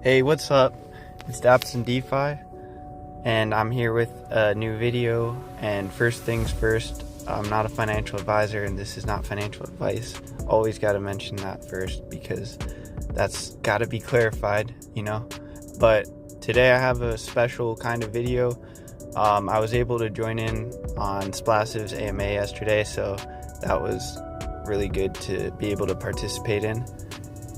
Hey, what's up? It's DAPPs and DeFi, and I'm here with a new video. And first things first, I'm not a financial advisor, and this is not financial advice. Always got to mention that first because that's got to be clarified, you know. But today I have a special kind of video. I was able to join in on Splassive's AMA yesterday, so that was really good to be able to participate in.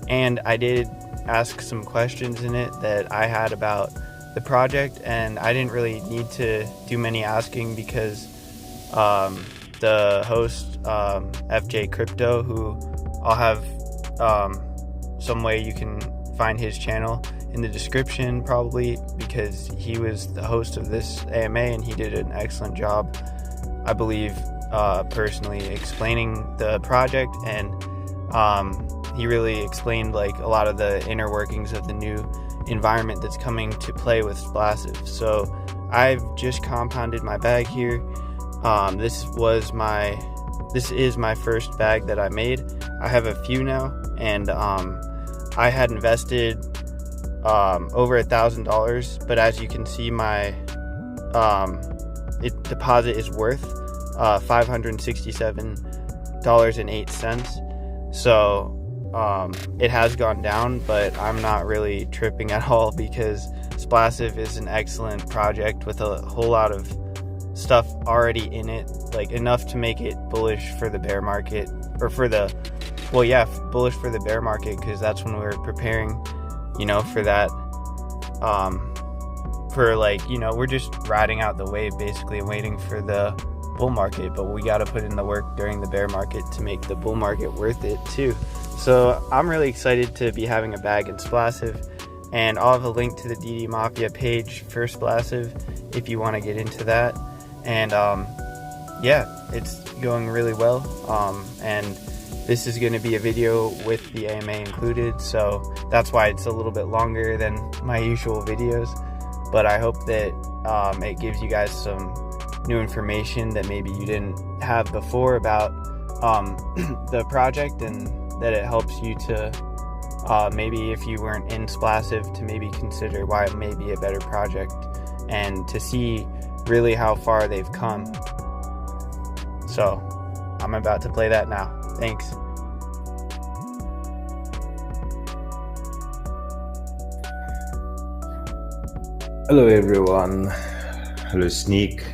And I did ask some questions in it that I had about the project, and I didn't really need to do many asking because the host, FJ Crypto, who I'll have some way you can find his channel in the description probably, because he was the host of this AMA and he did an excellent job, I believe, personally explaining the project. And he really explained like a lot of the inner workings of the new environment that's coming to play with Splassive. So I've just compounded my bag here. This is my first bag that I made. I have a few now, and I had invested over $1,000, but as you can see, my deposit is worth $567.08. So it has gone down, but I'm not really tripping at all because Splassive is an excellent project with a whole lot of stuff already in it, like enough to make it bullish for the bear market, or bullish for the bear market, because that's when we're preparing, for that. We're just riding out the wave basically and waiting for the bull market, but we got to put in the work during the bear market to make the bull market worth it too. So I'm really excited to be having a bag in Splassive, and I'll have a link to the DD Mafia page for Splassive if you want to get into that. And it's going really well, and this is going to be a video with the AMA included, so that's why it's a little bit longer than my usual videos. But I hope that it gives you guys some new information that maybe you didn't have before about the project, and that it helps you to maybe, if you weren't in Splassive, to maybe consider why it may be a better project, and to see really how far they've come. So I'm about to play that now. Thanks. Hello everyone. Hello Sneak.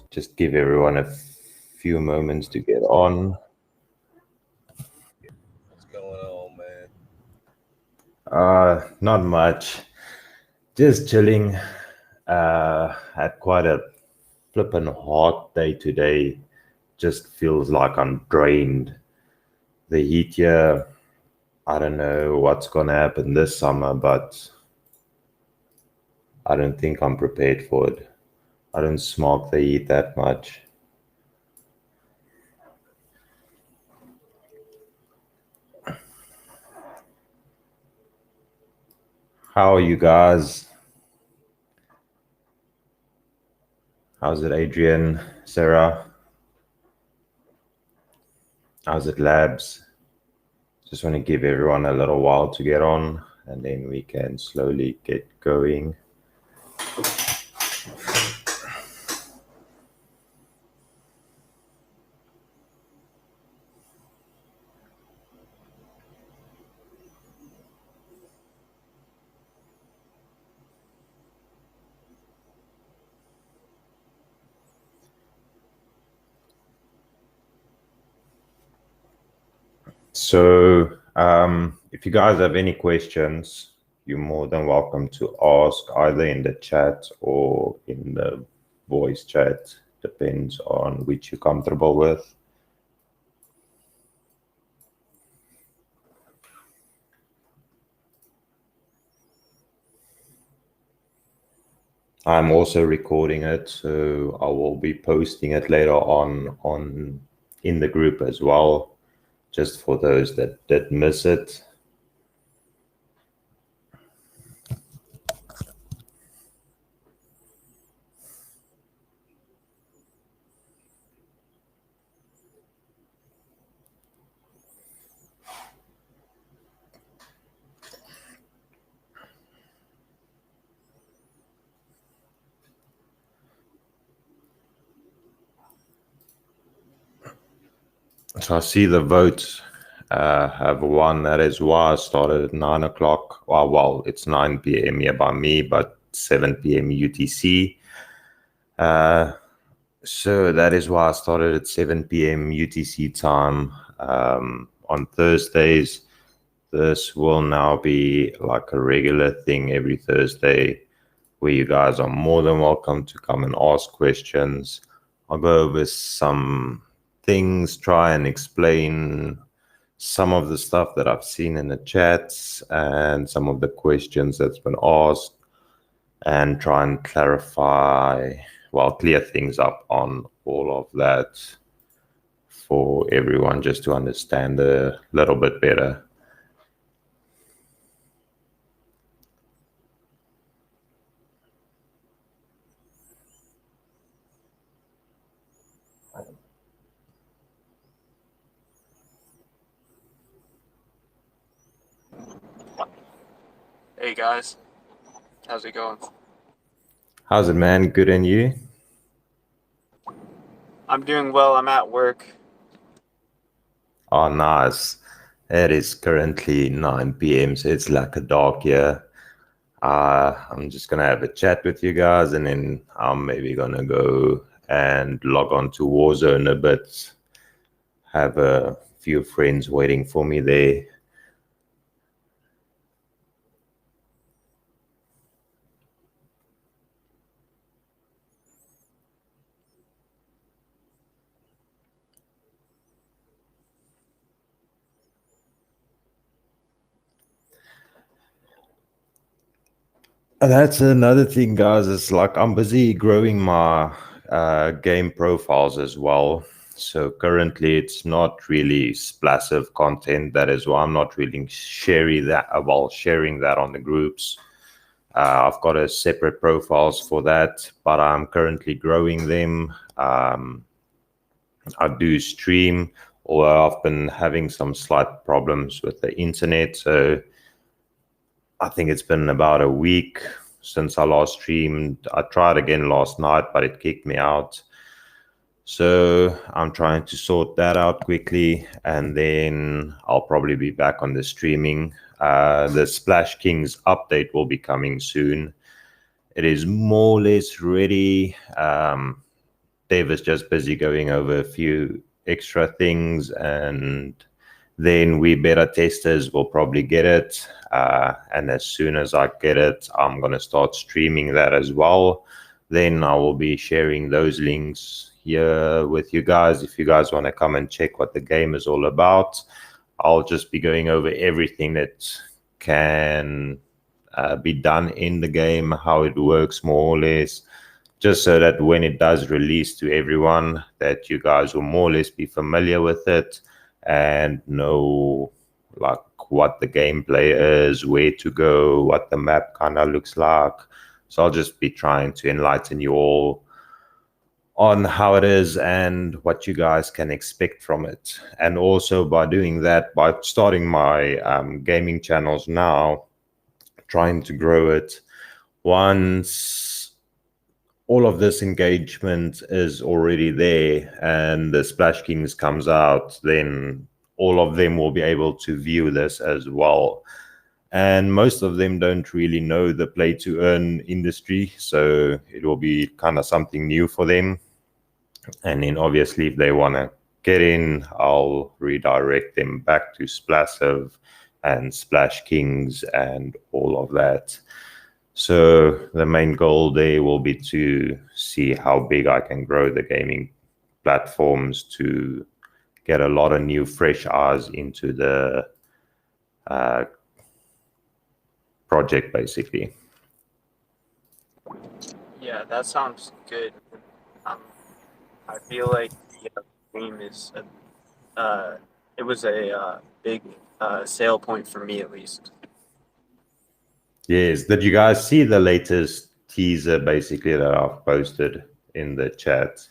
Just give everyone a few moments to get on. What's going on, man? Not much. Just chilling. Had quite a flippin' hot day today. Just feels like I'm drained. The heat here, I don't know what's gonna happen this summer, but I don't think I'm prepared for it. I don't smoke the heat that much. How are you guys? How's it, Adrian, Sarah? How's it, Labs? Just want to give everyone a little while to get on, and then we can slowly get going. So if you guys have any questions, you're more than welcome to ask either in the chat or in the voice chat. Depends on which you're comfortable with. I'm also recording it, so I will be posting it later on in the group as well, just for those that did miss it. So I see the votes have won. That is why I started at 9 o'clock. Well, it's 9 p.m. here by me, but 7 p.m. UTC. So that is why I started at 7 p.m. UTC time on Thursdays. This will now be like a regular thing every Thursday, where you guys are more than welcome to come and ask questions. I'll go over some things, try and explain some of the stuff that I've seen in the chats and some of the questions that's been asked, and try and clarify, clear things up on all of that for everyone, just to understand a little bit better. Hey guys, how's it going? How's it, man? Good, and you? I'm doing well. I'm at work. Oh, nice. It is currently 9 p.m., so it's like a dark here. I'm just gonna have a chat with you guys, and then I'm maybe gonna go and log on to Warzone a bit. Have a few friends waiting for me there. That's another thing, guys. It's like I'm busy growing my game profiles as well. So currently, it's not really Splassive content. That is why I'm not really sharing that on the groups. I've got a separate profiles for that, but I'm currently growing them. I do stream, although I've been having some slight problems with the internet. So I think it's been about a week since I last streamed. I tried again last night, but it kicked me out. So I'm trying to sort that out quickly, and then I'll probably be back on the streaming. The Splash Kings update will be coming soon. It is more or less ready. Dave is just busy going over a few extra things, and then we beta testers will probably get it. And as soon as I get it, I'm going to start streaming that as well. Then I will be sharing those links here with you guys. If you guys want to come and check what the game is all about, I'll just be going over everything that can be done in the game, how it works more or less, just so that when it does release to everyone, that you guys will more or less be familiar with it and know like what the gameplay is, where to go, what the map kind of looks like. So I'll just be trying to enlighten you all on how it is and what you guys can expect from it. And also by doing that, by starting my gaming channels now, trying to grow it, once all of this engagement is already there and the Splash Kings comes out, then all of them will be able to view this as well. And most of them don't really know the play to earn industry, so it will be kind of something new for them. And then obviously if they want to get in, I'll redirect them back to Splassive and Splash Kings and all of that. So the main goal there will be to see how big I can grow the gaming platforms to get a lot of new fresh eyes into the project, basically. Yeah, that sounds good. I feel like the game is it was a big sale point for me at least. Yes. Did you guys see the latest teaser, basically, that I've posted in the chat?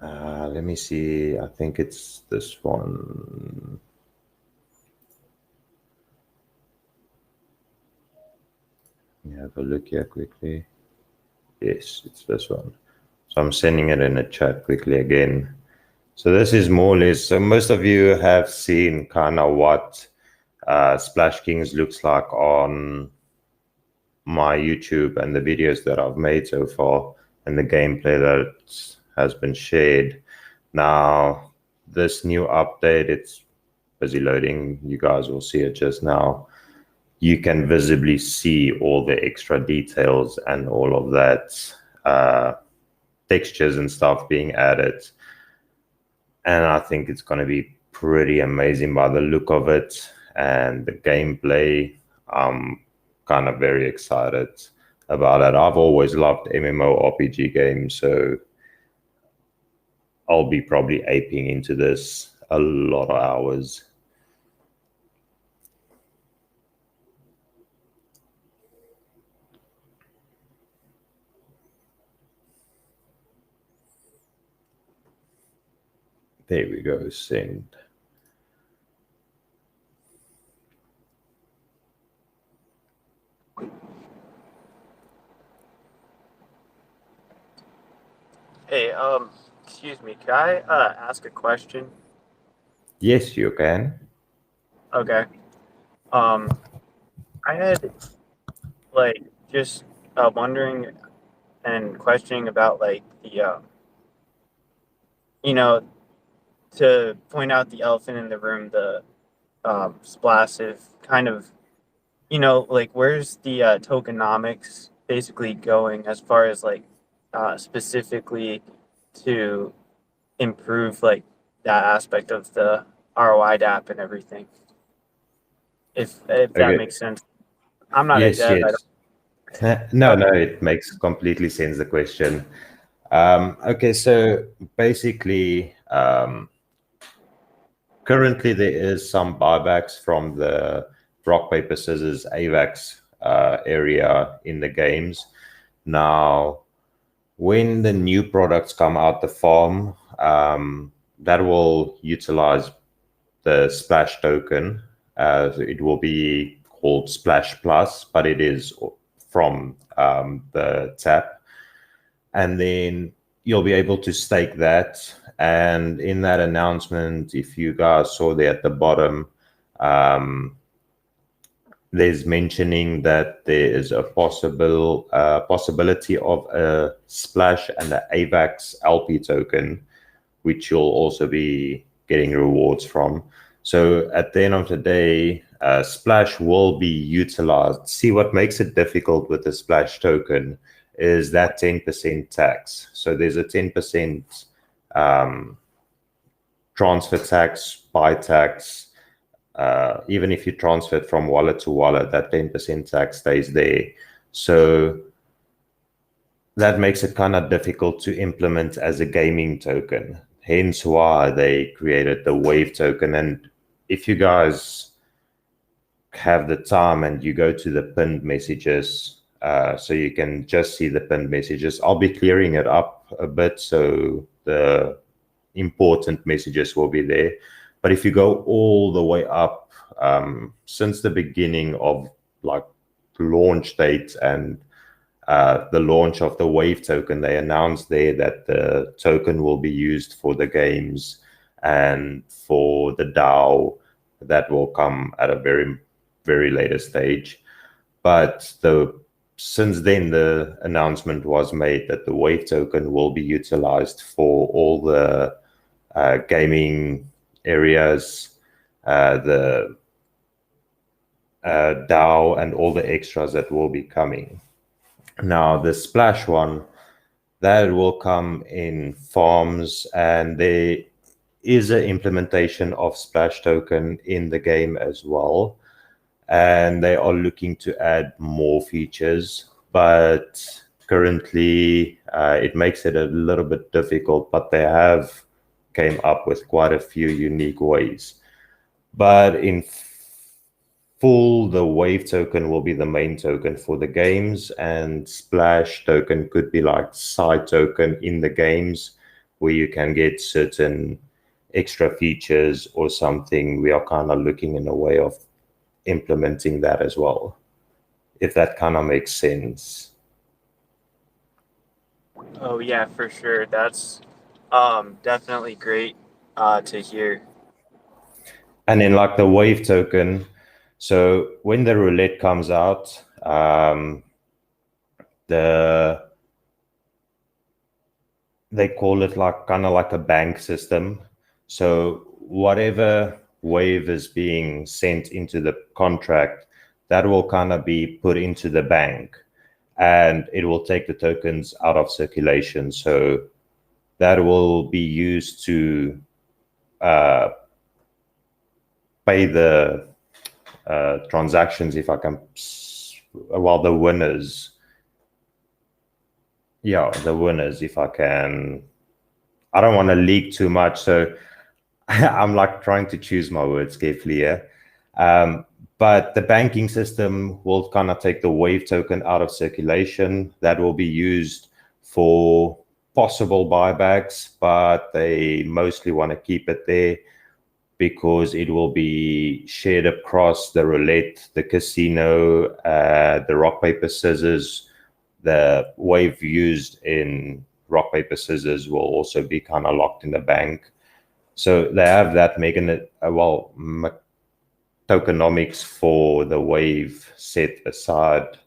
Let me see. I think it's this one. Let me have a look here quickly. Yes, it's this one. So I'm sending it in a chat quickly again. So this is more or less, so most of you have seen kind of what Splash Kings looks like on my YouTube and the videos that I've made so far and the gameplay that has been shared. Now, this new update, it's busy loading. You guys will see it just now. You can visibly see all the extra details and all of that textures and stuff being added. And I think it's going to be pretty amazing by the look of it and the gameplay. I'm kind of very excited about it. I've always loved MMORPG games, so I'll be probably aping into this a lot of hours. There we go, send. Hey, excuse me, can I ask a question? Yes, you can. Okay. I had like just wondering and questioning about like the you know, to point out the elephant in the room, the Splassive kind of, like where's the tokenomics basically going as far as like specifically to improve like that aspect of the ROI DAP and everything. If that Okay. makes sense. I'm not a Yes, dev. I yes. No, it makes completely sense, the question. Okay, so basically, currently there is some buybacks from the rock, paper, scissors, AVAX area in the games. Now, when the new products come out the farm, that will utilize the Splash token. It will be called Splash Plus, but it is from the DAPP. And then you'll be able to stake that. And in that announcement, if you guys saw there at the bottom, there's mentioning that there is a possibility of a Splash and the AVAX LP token, which you'll also be getting rewards from. So at the end of the day, Splash will be utilized. See, what makes it difficult with the Splash token is that 10% tax. So there's a 10% transfer tax, buy tax. Even if you transfer it from wallet to wallet, that 10% tax stays there. So that makes it kind of difficult to implement as a gaming token. Hence why they created the Wave token. And if you guys have the time and you go to the pinned messages, so you can just see the pinned messages, I'll be clearing it up a bit so the important messages will be there. But if you go all the way up, since the beginning of like launch date and the launch of the Wave token, they announced there that the token will be used for the games and for the DAO. That will come at a very, very later stage. But since then, the announcement was made that the Wave token will be utilized for all the gaming areas, the DAO, and all the extras that will be coming. Now, the Splash one, that will come in farms, and there is an implementation of Splash token in the game as well. And they are looking to add more features, but currently it makes it a little bit difficult, but they have came up with quite a few unique ways. But in full, the Wave token will be the main token for the games, and Splash token could be like side token in the games where you can get certain extra features or something. We are kind of looking in a way of implementing that as well, if that kind of makes sense. Oh yeah, for sure. That's definitely great to hear. And then like the wave token, so when the roulette comes out, the they call it like kind of like a bank system. So whatever wave is being sent into the contract, that will kind of be put into the bank, and it will take the tokens out of circulation. So that will be used to uh, pay the transactions, if I can, well, the winners. Yeah, the winners, if I can. I don't want to leak too much, so I'm like trying to choose my words carefully here. But the banking system will kind of take the wave token out of circulation. That will be used for possible buybacks, but they mostly want to keep it there because it will be shared across the roulette, the casino, the rock, paper, scissors. The wave used in rock, paper, scissors will also be kind of locked in the bank. So they have that making it, tokenomics for the wave set aside.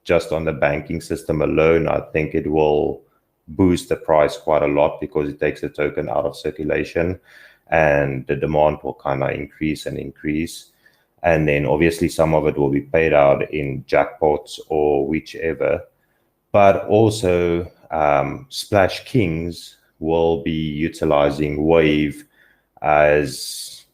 Just on the banking system alone, I think it will boost the price quite a lot because it takes the token out of circulation and the demand will kind of increase and increase. And then obviously some of it will be paid out in jackpots or whichever. But also Splash Kings will be utilizing Wave as,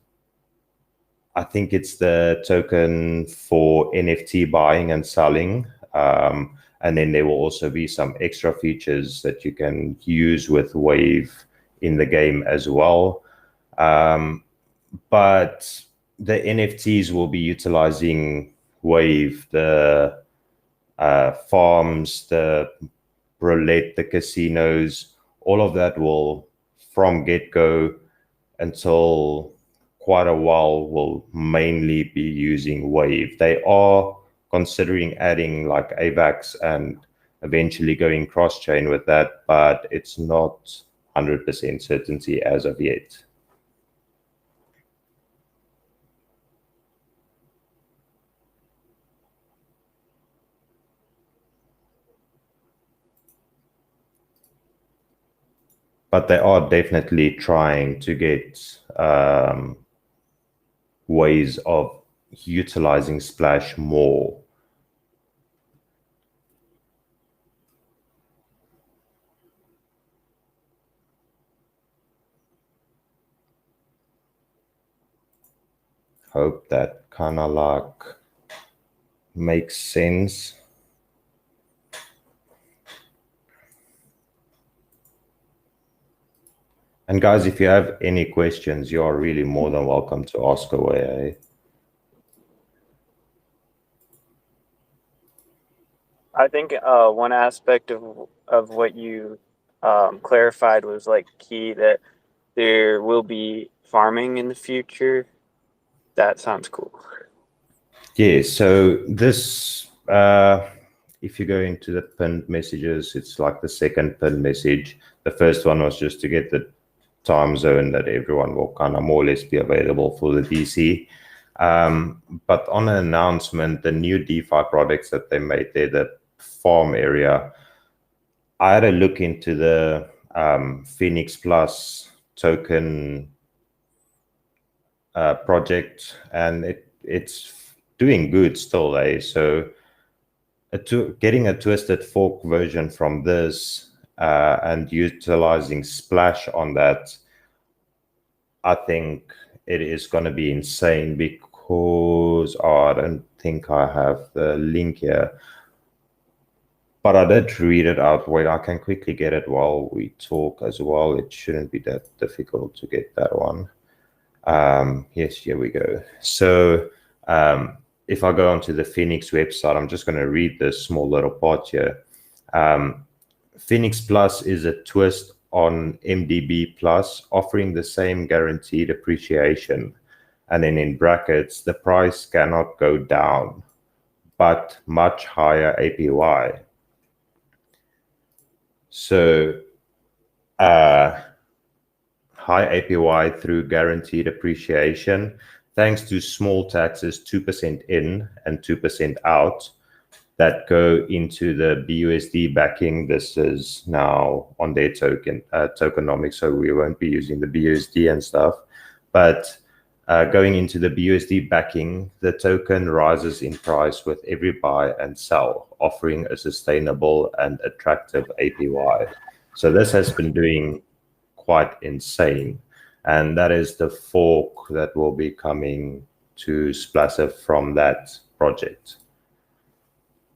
I think it's the token for NFT buying and selling. And then there will also be some extra features that you can use with Wave in the game as well. But the NFTs will be utilizing Wave, the farms, the roulette, the casinos, all of that will, from get-go until quite a while, will mainly be using Wave. They are considering adding like AVAX and eventually going cross-chain with that, but it's not 100% certainty as of yet. But they are definitely trying to get ways of utilizing Splash more. Hope that kind of like makes sense. And guys, if you have any questions, you are really more than welcome to ask away. I think one aspect of what you clarified was like key, that there will be farming in the future. That sounds cool. Yeah, so this, if you go into the pinned messages, it's like the second pinned message. The first one was just to get the time zone that everyone will kind of more or less be available for the DC. But on an announcement, the new DeFi products that they made there, the farm area, I had a look into the Phoenix Plus token project, and it's doing good still, So getting a twisted fork version from this and utilizing Splash on that, I think it is going to be insane because I don't think I have the link here. But I did read it out. Wait, I can quickly get it while we talk as well. It shouldn't be that difficult to get that one. Yes, here we go. So if I go onto the Phoenix website, I'm just going to read this small little part here. Phoenix Plus is a twist on MDB Plus, offering the same guaranteed appreciation. And then in brackets, the price cannot go down, but much higher APY. So high APY through guaranteed appreciation, thanks to small taxes, 2% in and 2% out, that go into the BUSD backing. This is now on their tokenomics, so we won't be using the BUSD and stuff. But going into the BUSD backing, the token rises in price with every buy and sell, offering a sustainable and attractive APY. So this has been doing quite insane. And that is the fork that will be coming to Splassive from that project.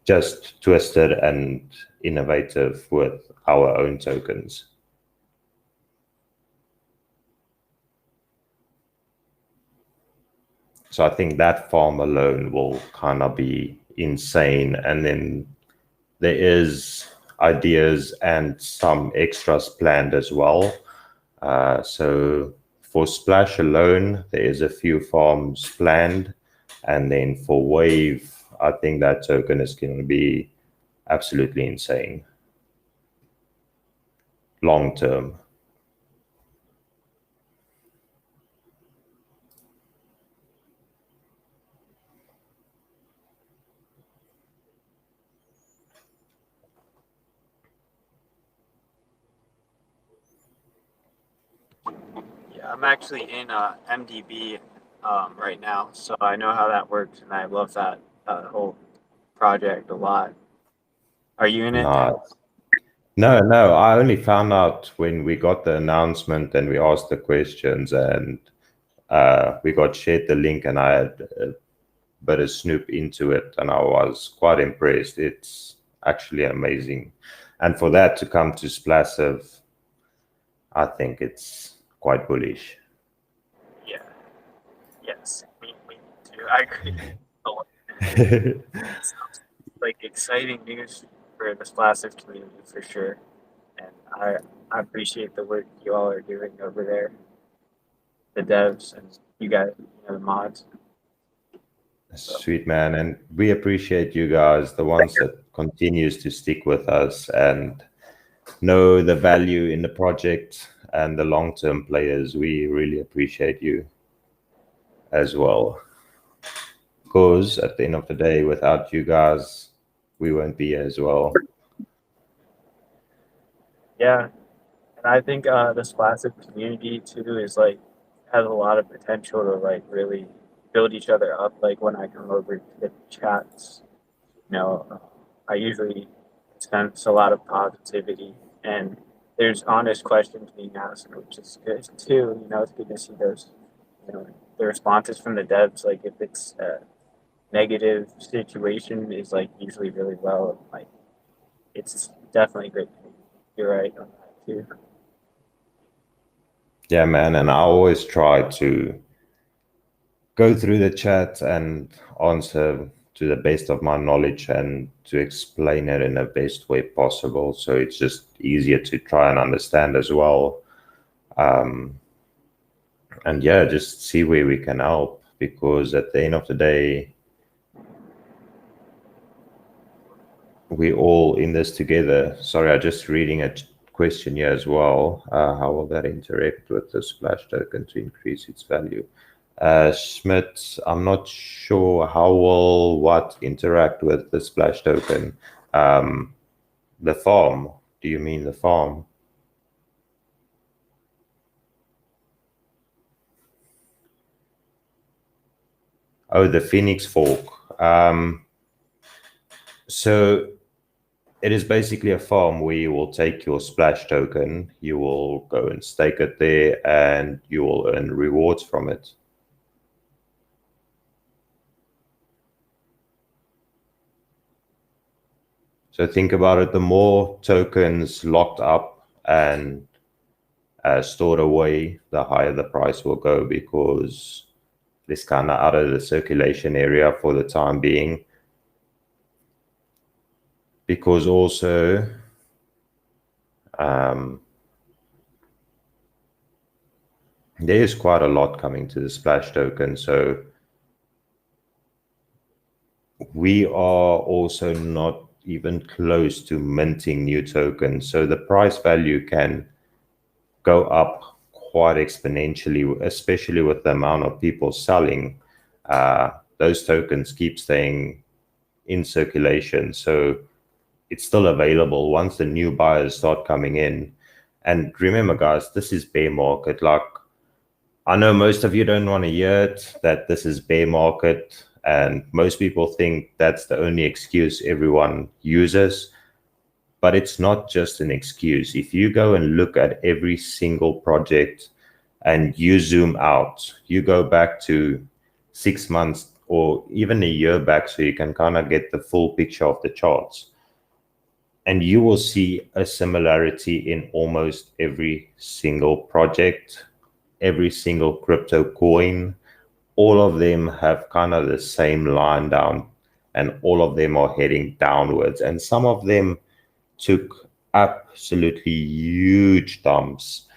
Just twisted and innovative with our own tokens. So I think that farm alone will kind of be insane. And then there is ideas and some extras planned as well. So for Splash alone, there is a few farms planned. And then for Wave, I think that token is going to be absolutely insane. Long term. I'm actually in MDB right now, so I know how that works, and I love that whole project a lot. Are you in it? Nice. No, I only found out when we got the announcement and we asked the questions, and we got shared the link, and I had a bit of snoop into it, and I was quite impressed. It's actually amazing. And for that to come to Splassive, I think it's quite bullish. Yeah. Yes. Me too. I agree. Sounds like exciting news for the Splassive community for sure. And I appreciate the work you all are doing over there, the devs and you guys, the mods. Sweet, man. And we appreciate you guys, the ones that continues to stick with us and know the value in the project and the long-term players. We really appreciate you as well. Because at the end of the day, without you guys, we won't be here as well. Yeah. And I think the Splassive community too is has a lot of potential to really build each other up. Like when I come over to the chats, I usually sense a lot of positivity, and there's honest questions being asked, which is good too. It's good to see those, the responses from the devs. Like if it's a negative situation, is usually really well. It's definitely great. You're right on that too. Yeah, man. And I always try to go through the chat and answer to the best of my knowledge and to explain it in the best way possible. So it's just easier to try and understand as well. And yeah, just see where we can help, because at the end of the day, we're all in this together. Sorry, I'm just reading a question here as well. How will that interact with the Splash token to increase its value? Schmidt, I'm not sure how will what interact with the Splash token. The farm, do you mean the farm? Oh, the Phoenix fork. So it is basically a farm where you will take your Splash token, you will go and stake it there, and you will earn rewards from it. So think about it, the more tokens locked up and stored away, the higher the price will go, because it's kind of out of the circulation area for the time being. Because also there is quite a lot coming to the Splash token, so we are also not even close to minting new tokens. So the price value can go up quite exponentially, especially with the amount of people selling. Those tokens keep staying in circulation. So it's still available once the new buyers start coming in. And remember, guys, this is bear market. Like, I know most of you don't want to hear it, that this is bear market. And most people think that's the only excuse everyone uses. But it's not just an excuse. If you go and look at every single project and you zoom out, you go back to 6 months or even a year back, so you can kind of get the full picture of the charts. And you will see a similarity in almost every single project, every single crypto coin. All of them have kind of the same line down, and all of them are heading downwards. And some of them took absolutely huge dumps.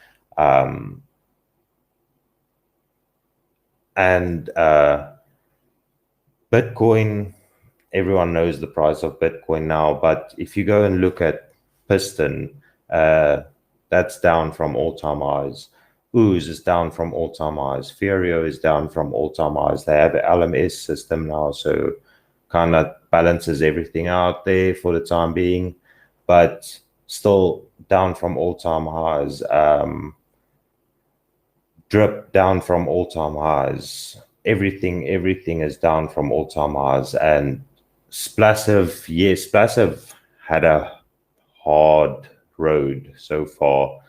Bitcoin, everyone knows the price of Bitcoin now, but if you go and look at Piston, that's down from all-time highs. Ooze is down from all-time highs. Furio is down from all-time highs. They have an LMS system now, so kind of balances everything out there for the time being, but still down from all-time highs. Drip down from all-time highs. Everything is down from all-time highs. And Splassive, yes, Splassive had a hard road so far,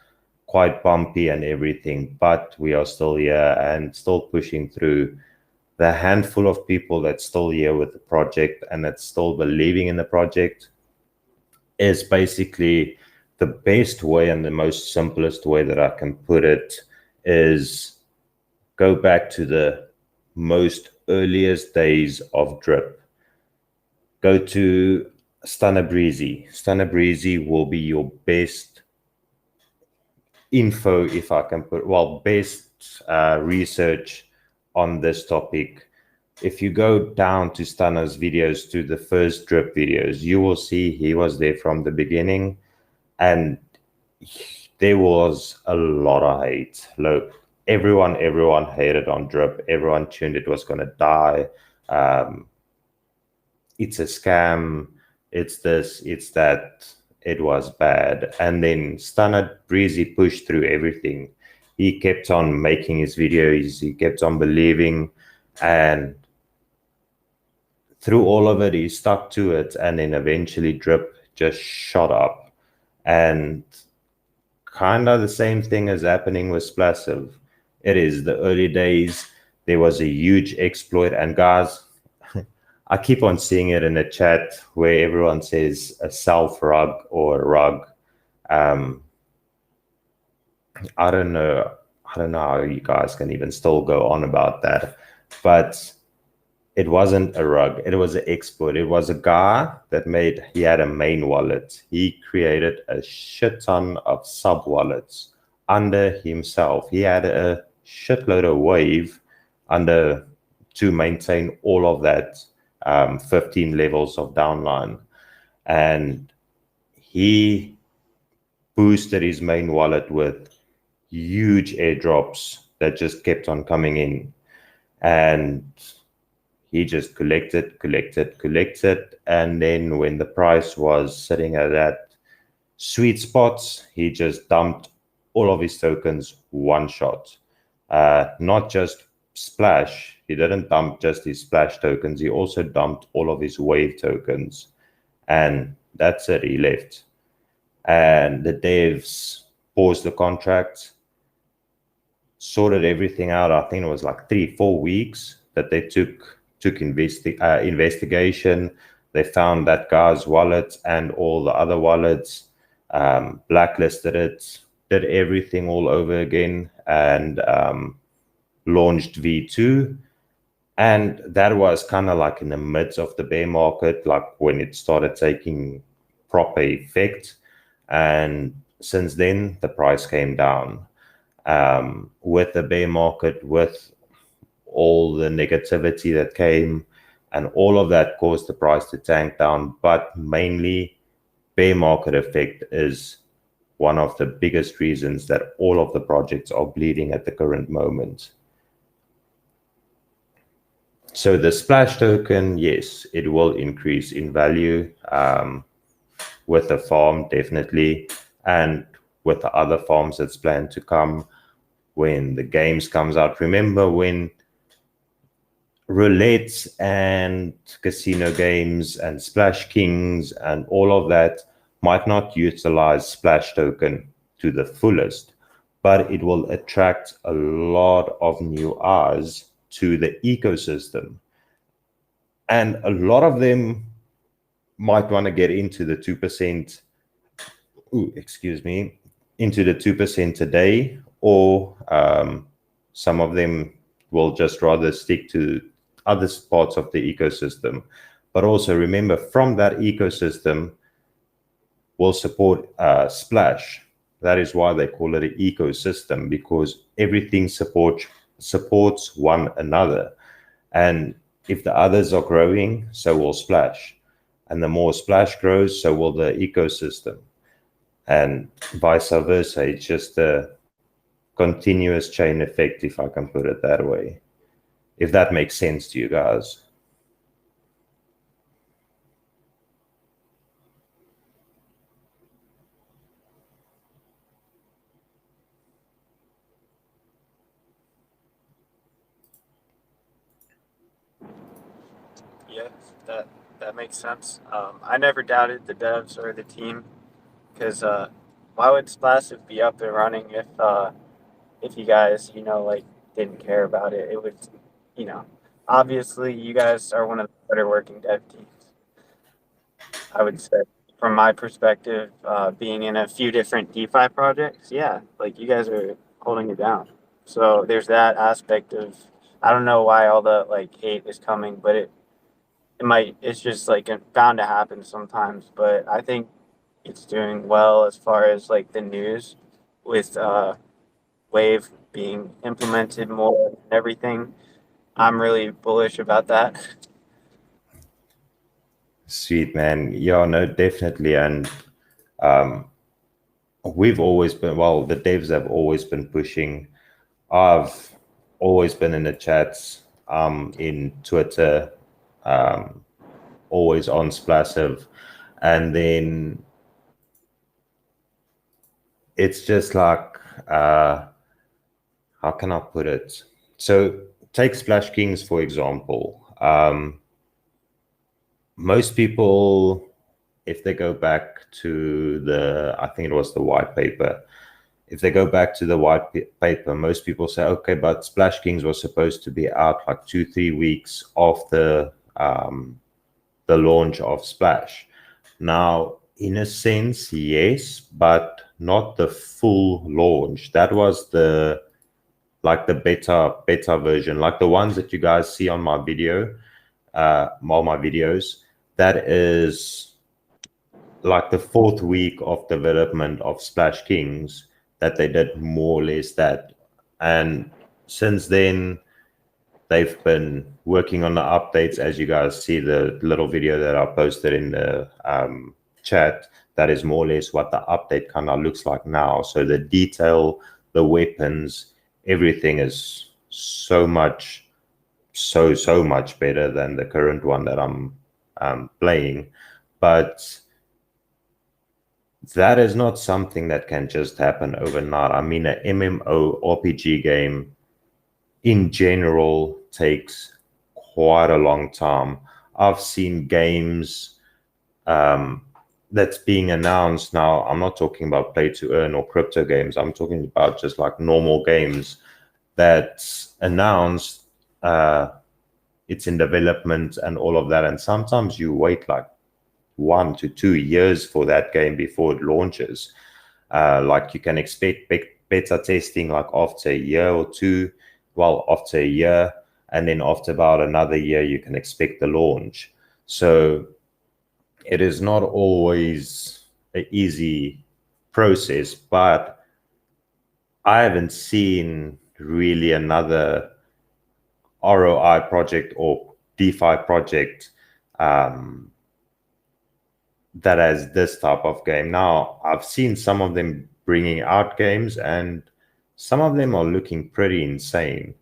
quite bumpy and everything, but we are still here and still pushing through. The handful of people that's still here with the project and that's still believing in the project is basically the best way, and the most simplest way that I can put it is go back to the most earliest days of drip. Go to Stunner Breezy. Stunner Breezy will be your best info, if I can put, well, best research on this topic. If you go down to Stunner's videos, to the first drip videos, you will see he was there from the beginning, and there was a lot of hate. Look, everyone hated on drip. Everyone tuned it was going to die. It's a scam. It's this, it's that. It was bad. And then Stunner Breezy pushed through everything. He kept on making his videos. He kept on believing, and through all of it, he stuck to it. And then eventually drip just shot up. And kind of the same thing is happening with Splassive. It is the early days. There was a huge exploit. And guys, I keep on seeing it in the chat where everyone says a self rug or a rug. I don't know how you guys can even still go on about that, but it wasn't a rug. It was an exploit. It was a guy that he had a main wallet. He created a shit ton of sub wallets under himself. He had a shitload of wave under to maintain all of that 15 levels of downline. And he boosted his main wallet with huge airdrops that just kept on coming in. And he just collected. And then when the price was sitting at that sweet spot, he just dumped all of his tokens one shot. Not just Splash. He didn't dump just his Splash tokens. He also dumped all of his wave tokens. And that's it. He left. And the devs paused the contract, sorted everything out. I think it was like 3-4 weeks that they took investigation. They found that guy's wallet and all the other wallets, blacklisted it, did everything all over again, and launched V2. And that was kind of like in the midst of the bear market, like when it started taking proper effect. And since then, the price came down. With the bear market, with all the negativity that came, and all of that caused the price to tank down. But mainly bear market effect is one of the biggest reasons that all of the projects are bleeding at the current moment. So the Splash token, yes, it will increase in value with the farm, definitely, and with the other farms that's planned to come when the games comes out. Remember when roulettes and casino games and Splash Kings and all of that might not utilize Splash token to the fullest, but it will attract a lot of new eyes to the ecosystem. And a lot of them might want to get into the 2%, into the 2% today, or some of them will just rather stick to other parts of the ecosystem. But also remember, from that ecosystem will support Splash. That is why they call it an ecosystem, because everything supports one another. And if the others are growing, so will Splash. And the more Splash grows, so will the ecosystem. And vice versa. It's just a continuous chain effect, if I can put it that way. If that makes sense to you guys. Yeah, that makes sense. I never doubted the devs or the team, because why would Splassive be up and running if you guys, like, didn't care about it? It would, obviously you guys are one of the better working dev teams, I would say, from my perspective, being in a few different DeFi projects. Yeah, like, you guys are holding it down. So there's that aspect of, I don't know why all the like hate is coming, but it's just like bound to happen sometimes. But I think it's doing well as far as like the news with Wave being implemented more and everything. I'm really bullish about that. Sweet, man. Yeah, no, definitely. And we've always been, well, the devs have always been pushing. I've always been in the chats, in Twitter, always on Splassive. And then it's just like, how can I put it? So take Splash Kings, for example. Most people, if they go back to I think it was the white paper, if they go back to the white paper, most people say, okay, but Splash Kings was supposed to be out like 2-3 weeks after the launch of Splash. Now, in a sense, yes, but not the full launch. That was the beta version, like the ones that you guys see on my video, all my videos. That is like the 4th week of development of Splash Kings that they did more or less that. And since then, they've been working on the updates. As you guys see, the little video that I posted in the chat, that is more or less what the update kind of looks like now. So the detail, the weapons, everything is so much better than the current one that I'm playing. But that is not something that can just happen overnight. I mean, an MMO RPG game in general takes quite a long time. I've seen games that's being announced now. I'm not talking about play to earn or crypto games. I'm talking about just like normal games that's announced. It's in development and all of that. And sometimes you wait like 1 to 2 years for that game before it launches. Like you can expect beta testing like after a year or two. Well, after a year, and then after about another year, you can expect the launch. So it is not always an easy process, but I haven't seen really another ROI project or DeFi project that has this type of game. Now, I've seen some of them bringing out games, and some of them are looking pretty insane.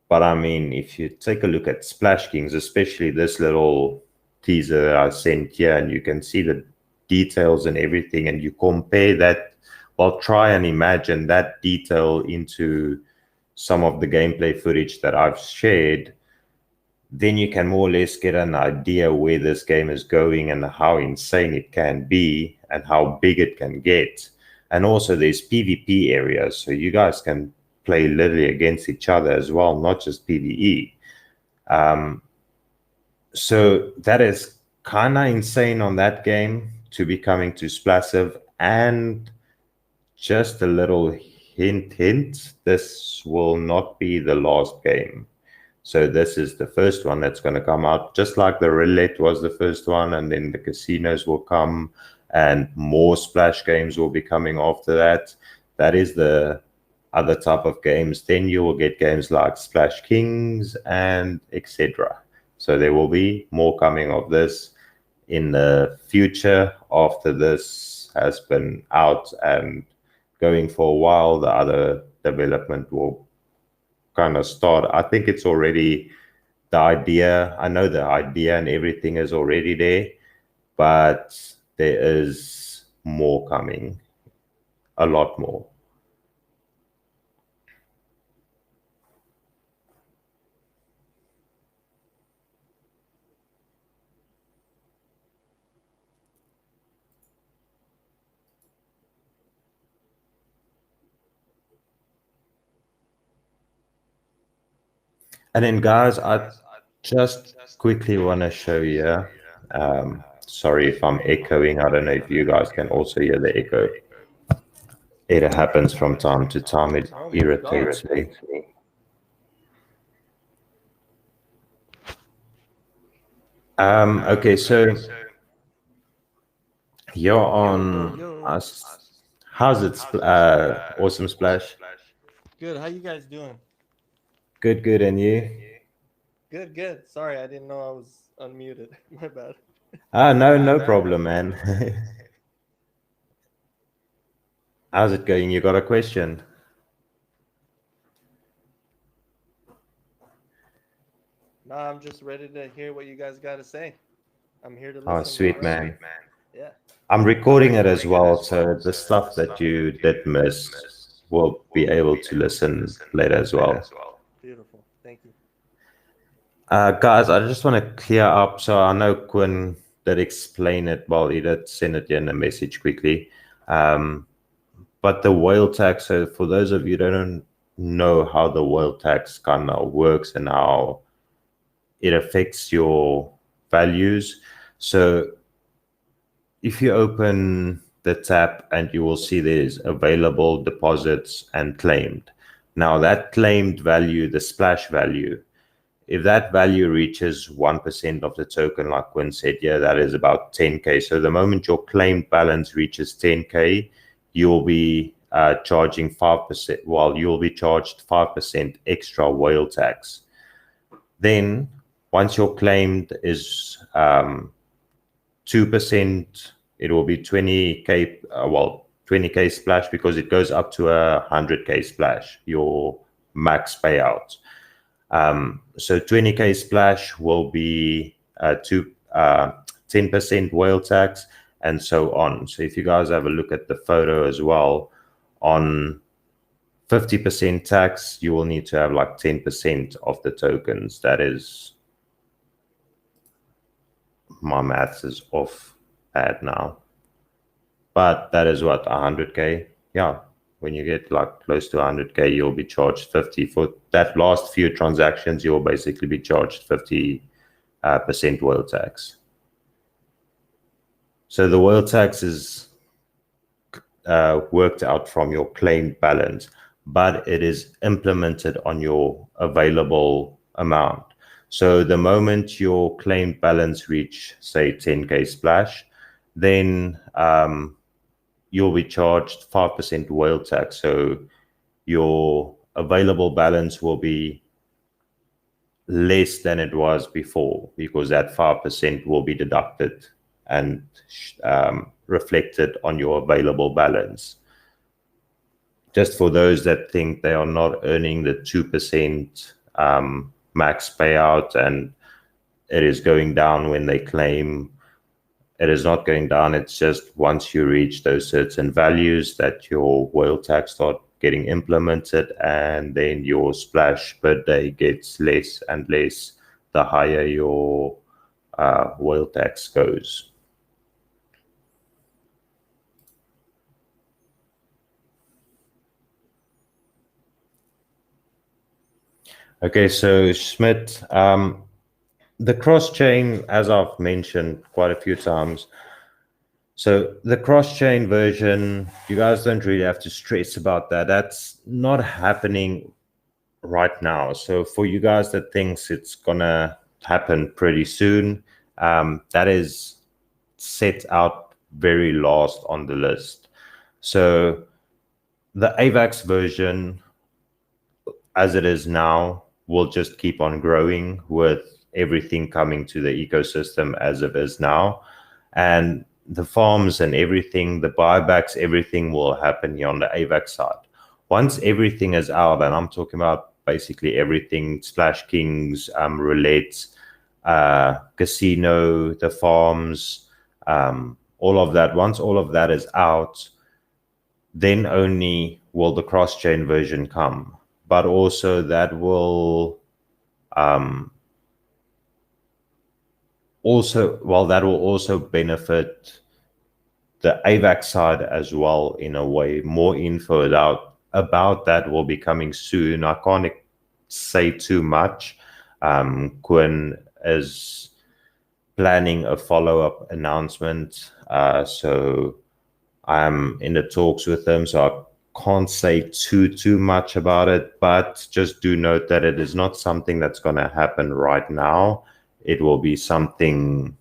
But I mean, if you take a look at Splash Kings, especially this little teaser that I sent here, and you can see the details and everything, and you compare that, well, try and imagine that detail into some of the gameplay footage that I've shared, then you can more or less get an idea where this game is going and how insane it can be and how big it can get. And also there's PvP areas, so you guys can play literally against each other as well, not just PvE. So that is kind of insane on that game to be coming to Splassive. And just a little hint, this will not be the last game. So this is the first one that's going to come out, just like the roulette was the first one, and then the casinos will come, and more Splash games will be coming after that. That is the other type of games. Then you will get games like Splash Kings and etc. So there will be more coming of this in the future after this has been out and going for a while. The other development will kind of start. I think it's already the idea. I know the idea and everything is already there, but there is more coming, a lot more. And then, guys, I just quickly want to show you. Sorry if I'm echoing. I don't know if you guys can also hear the echo. It happens from time to time. It irritates me. Okay, so you're on us. How's it, Awesome Splash? Good. How you guys doing? Good, and you? Good. Sorry, I didn't know I was unmuted. My bad. No problem, man. How's it going? You got a question? Nah, I'm just ready to hear what you guys got to say. I'm here to listen. Oh, sweet, man. Yeah. I'm recording it as well, so the stuff that you did miss will be able to listen later as well. Beautiful. Thank you. Guys, I just want to clear up. So I know Quinn did explain it. Well, he did send it in a message quickly. But the whale tax, so for those of you who don't know how the whale tax kind of works and how it affects your values. So if you open the tab and you will see there's available deposits and claimed. Now that claimed value, the splash value, if that value reaches 1% of the token, like Quinn said, yeah, that is about 10K. So the moment your claimed balance reaches 10K, you'll be charging 5%. Well, you'll be charged 5% extra whale tax. Then once your claimed is 2%, it will be 20K, 20K splash, because it goes up to 100K splash, your max payout. So 20K splash will be 10% whale tax, and so on. So if you guys have a look at the photo as well, on 50% tax, you will need to have like 10% of the tokens. That is, my maths is off bad now, but that is what, 100K. Yeah, when you get like close to 100K, you'll be charged 50 for that last few transactions. You'll basically be charged 50% whale tax. So the whale tax is worked out from your claimed balance, but it is implemented on your available amount. So the moment your claimed balance reach, say 10K splash, then you'll be charged 5% whale tax. So your available balance will be less than it was before, because that 5% will be deducted and reflected on your available balance. Just for those that think they are not earning the 2% max payout and it is going down when they claim, it is not going down. It's just once you reach those certain values that your whale tax start getting implemented, and then your splash per day gets less and less the higher your whale tax goes. Okay, so Schmidt, the cross chain, as I've mentioned quite a few times, so the cross chain version, you guys don't really have to stress about that. That's not happening right now. So for you guys that thinks it's gonna happen pretty soon, that is set out very last on the list. So the AVAX version, as it is now, will just keep on growing with everything coming to the ecosystem as it is now. And the farms and everything, the buybacks, everything will happen here on the AVAX side. Once everything is out, and I'm talking about basically everything, Splash Kings, roulette, casino, the farms, all of that. Once all of that is out, then only will the cross-chain version come. But also that will that will also benefit the AVAX side as well in a way. More info about that will be coming soon. I can't say too much. Quinn is planning a follow-up announcement, so I'm in the talks with them, so I can't say too much about it, but just do note that it is not something that's going to happen right now. It will be something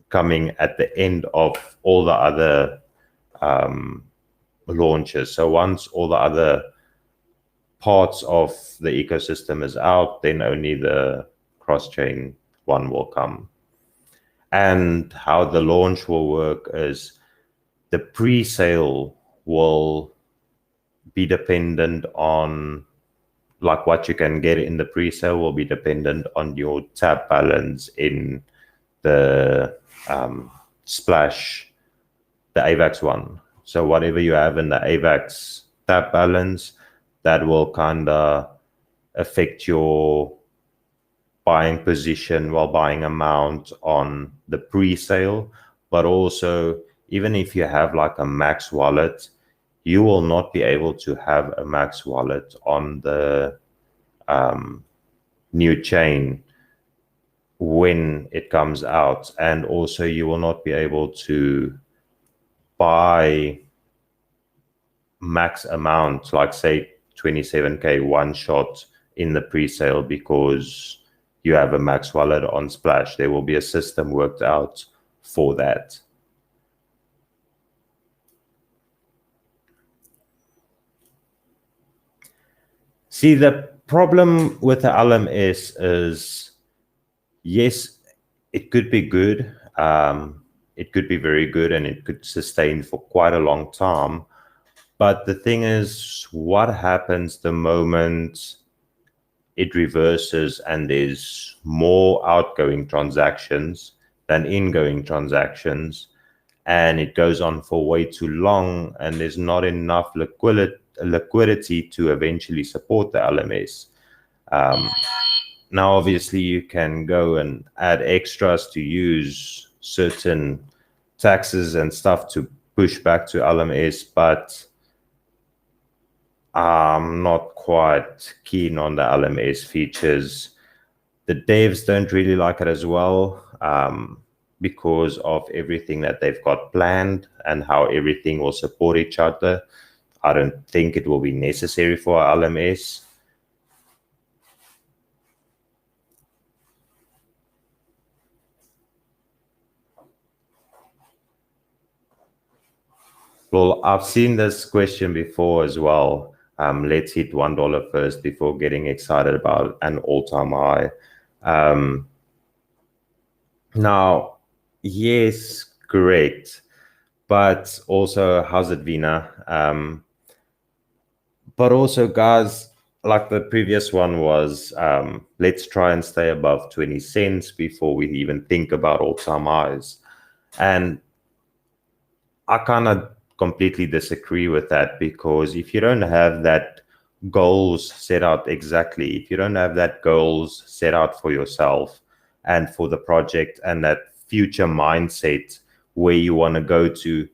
coming at the end of all the other launches. So once all the other parts of the ecosystem is out, then only the cross-chain one will come. And how the launch will work is the pre-sale will be dependent on, like what you can get in the pre-sale will be dependent on your tap balance in the Splash, the AVAX one. So whatever you have in the AVAX tap balance, that will kind of affect your buying position while buying amount on the pre-sale. But also, even if you have like a max wallet, you will not be able to have a max wallet on the new chain when it comes out. And also you will not be able to buy max amount, like say 27K one shot in the pre-sale because you have a max wallet on Splash. There will be a system worked out for that. See, the problem with the LMS is, yes, it could be good. It could be very good and it could sustain for quite a long time. But the thing is, what happens the moment it reverses and there's more outgoing transactions than ingoing transactions, and it goes on for way too long and there's not enough liquidity to eventually support the LMS. Now, obviously, you can go and add extras to use certain taxes and stuff to push back to LMS, but I'm not quite keen on the LMS features. The devs don't really like it as well because of everything that they've got planned and how everything will support each other. I don't think it will be necessary for LMS. Well, I've seen this question before as well. Let's hit $1 first before getting excited about an all-time high. Now, yes, correct. But also, how's it, Vina? But also, guys, like the previous one was, let's try and stay above 20 cents before we even think about all-time highs. And I kind of completely disagree with that, because if you don't have that goals set out exactly, if you don't have that goals set out for yourself and for the project and that future mindset where you want to go to,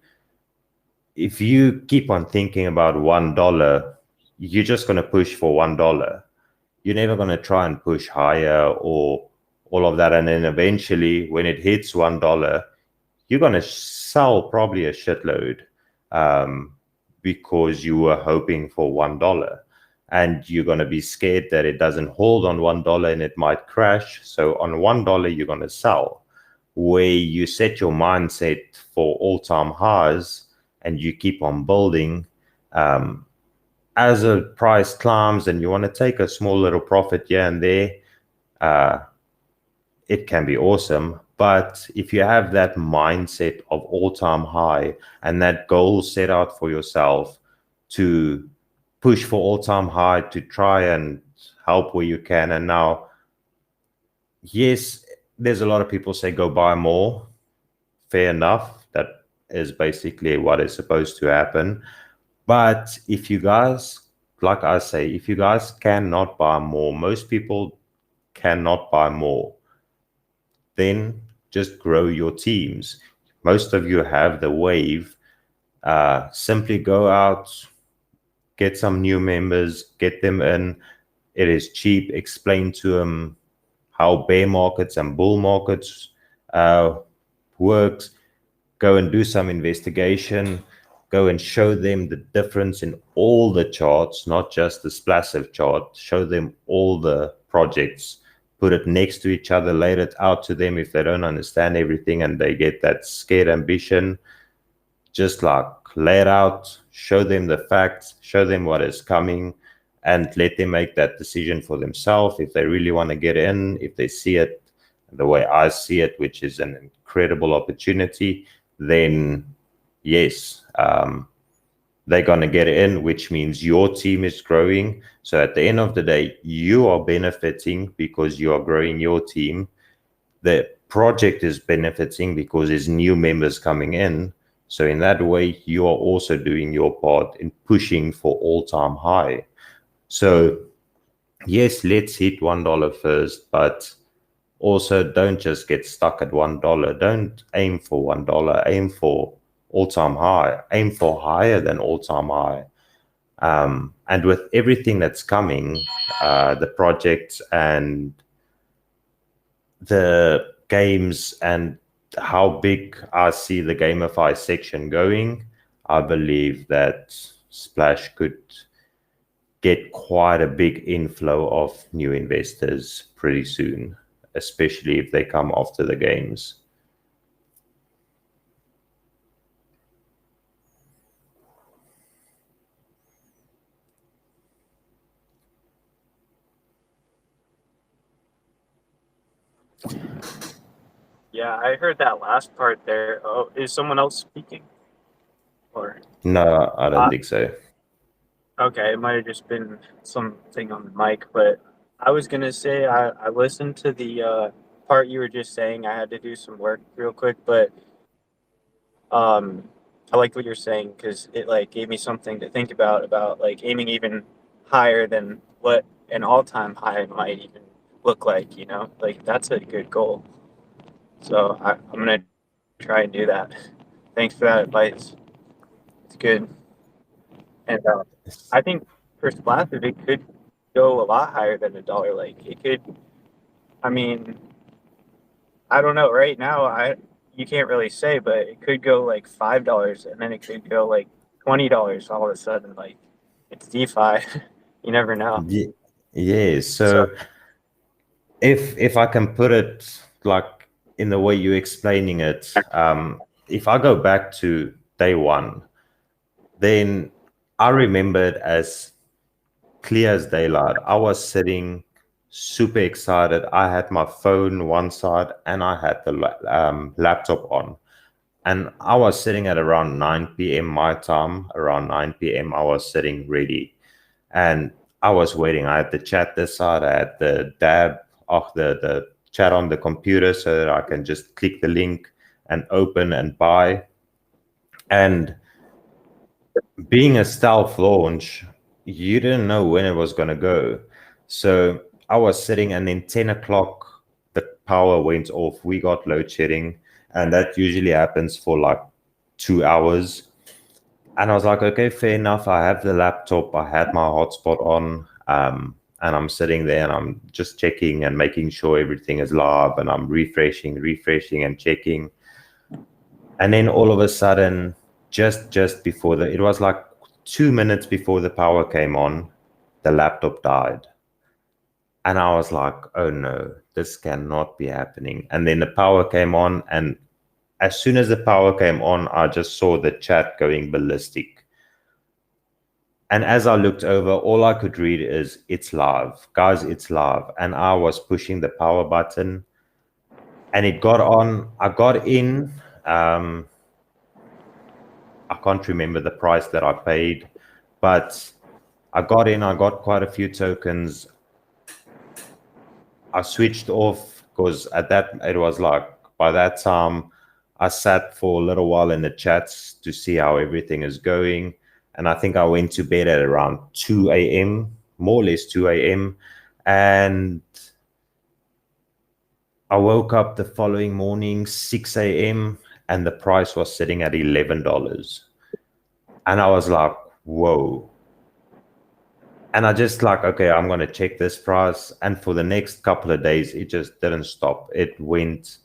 if you keep on thinking about $1, you're just going to push for $1. You're never going to try and push higher or all of that. And then eventually when it hits $1, you're going to sell probably a shitload, because you were hoping for $1, and you're going to be scared that it doesn't hold on $1 and it might crash. So on $1, you're going to sell. Where you set your mindset for all-time highs and you keep on building, as a price climbs and you want to take a small little profit here and there, it can be awesome. But if you have that mindset of all-time high and that goal set out for yourself to push for all-time high, to try and help where you can. And now, yes, there's a lot of people say go buy more. Fair enough. That is basically what is supposed to happen. But if you guys, like I say, if you guys cannot buy more, most people cannot buy more, then just grow your teams. Most of you have the wave. Simply go out, get some new members, get them in. It is cheap. Explain to them how bear markets and bull markets works. Go and do some investigation. Go and show them the difference in all the charts, not just the Splassive chart. Show them all the projects. Put it next to each other, lay it out to them if they don't understand everything and they get that scared ambition. Just like lay it out, show them the facts, show them what is coming, and let them make that decision for themselves if they really want to get in, if they see it the way I see it, which is an incredible opportunity, then yes, they're going to get in, which means your team is growing. So at the end of the day, you are benefiting because you are growing your team. The project is benefiting because there's new members coming in. So in that way, you are also doing your part in pushing for all-time high. So yes, let's hit $1 first, but also don't just get stuck at $1. Don't aim for $1. Aim for all-time high. Aim for higher than all-time high. And with everything that's coming, the projects and the games and how big I see the Gamify section going, I believe that Splash could get quite a big inflow of new investors pretty soon, especially if they come after the games. Yeah, I heard that last part there. Oh, is someone else speaking? Or No, I don't think so. okay, it might have just been something on the mic, but I was gonna say I listened to the part you were just saying. I had to do some work real quick, but I liked what you're saying because it like gave me something to think about like aiming even higher than what an all-time high might even look like. You know, like that's a good goal. So I'm gonna try and do that. Thanks for that advice. It's good. And I think for Splassive, it could go a lot higher than $1. Like it could. I mean, I don't know. Right now, you can't really say, but it could go like $5, and then it could go like $20 all of a sudden. Like it's DeFi. You never know. Yeah. So if I can put it like in the way you're explaining it, if I go back to day one, then I remember it as clear as daylight. I was sitting super excited. I had my phone one side and I had the laptop on. And I was sitting at around 9 p.m. my time. Around 9 p.m. I was sitting ready. And I was waiting. I had the chat this side. I had the DAPP of the chat on the computer so that I can just click the link and open and buy. And being a stealth launch, you didn't know when it was going to go. So I was sitting, and then 10 o'clock, the power went off. We got load shedding, and that usually happens for like 2 hours. And I was like, okay, fair enough. I have the laptop. I had my hotspot on, and I'm sitting there and I'm just checking and making sure everything is live, and I'm refreshing and checking. And then all of a sudden, just before it was like 2 minutes before the power came on, the laptop died. And I was like, oh no, this cannot be happening. And then the power came on, and as soon as the power came on, I just saw the chat going ballistic. And as I looked over, all I could read is, it's live. Guys, it's live. And I was pushing the power button, and it got on. I got in. I can't remember the price that I paid, but I got in. I got quite a few tokens. I switched off because it was like, by that time, I sat for a little while in the chats to see how everything is going. And I think I went to bed at around 2 a.m., more or less 2 a.m. And I woke up the following morning, 6 a.m., and the price was sitting at $11. And I was like, whoa. And I just like, okay, I'm going to check this price. And for the next couple of days, it just didn't stop. It went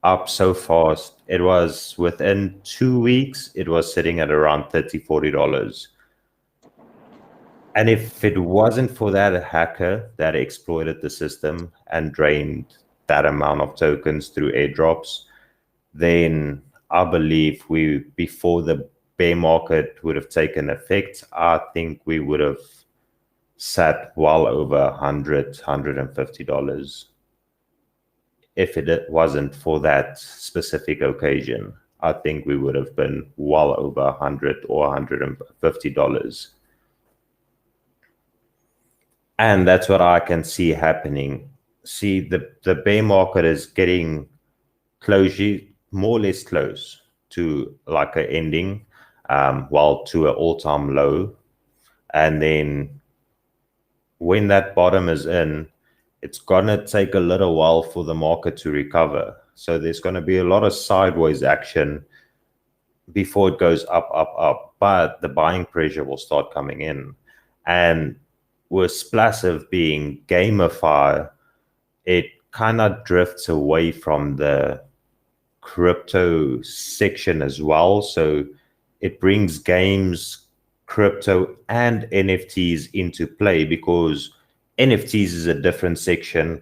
up so fast. It was within 2 weeks, it was sitting at around $30, $40. And if it wasn't for that hacker that exploited the system and drained that amount of tokens through airdrops, then I believe before the bear market would have taken effect, I think we would have sat well over $100, $150. If it wasn't for that specific occasion, I think we would have been well over $100 or $150. And that's what I can see happening. See, the bear market is getting close, more or less close to like an ending, to an all-time low. And then when that bottom is in, it's going to take a little while for the market to recover. So there's going to be a lot of sideways action before it goes up, up, up. But the buying pressure will start coming in. And with Splassive being gamified, it kind of drifts away from the crypto section as well. So it brings games, crypto, and NFTs into play, because NFTs is a different section.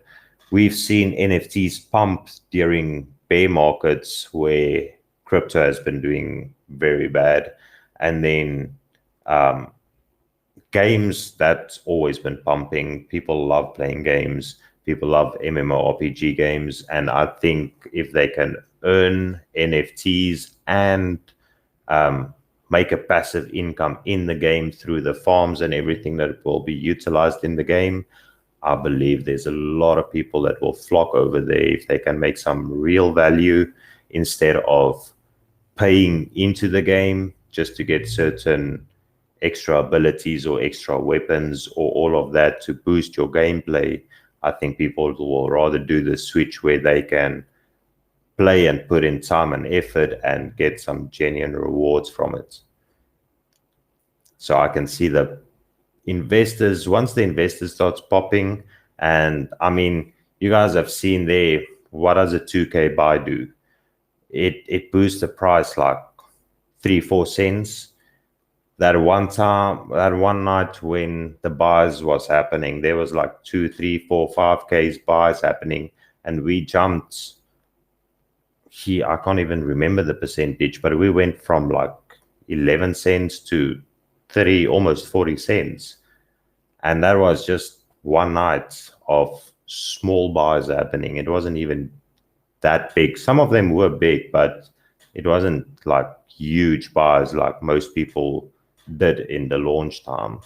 We've seen NFTs pump during bear markets where crypto has been doing very bad. And then games, that's always been pumping. People love playing games. People love MMORPG games. And I think if they can earn NFTs and make a passive income in the game through the farms and everything that will be utilized in the game, I believe there's a lot of people that will flock over there if they can make some real value instead of paying into the game just to get certain extra abilities or extra weapons or all of that to boost your gameplay. I think people will rather do the switch where they can play and put in time and effort and get some genuine rewards from it. So I can see the investors, once the investors starts popping, and I mean, you guys have seen there, what does a 2K buy do? It boosts the price like 3-4 cents. That one night when the buys was happening, there was like 2, 3, 4, 5K buys happening, and we jumped. I can't even remember the percentage, but we went from like 11 cents to 30, almost 40 cents. And that was just one night of small buys happening. It wasn't even that big. Some of them were big, but it wasn't like huge buys like most people did in the launch time.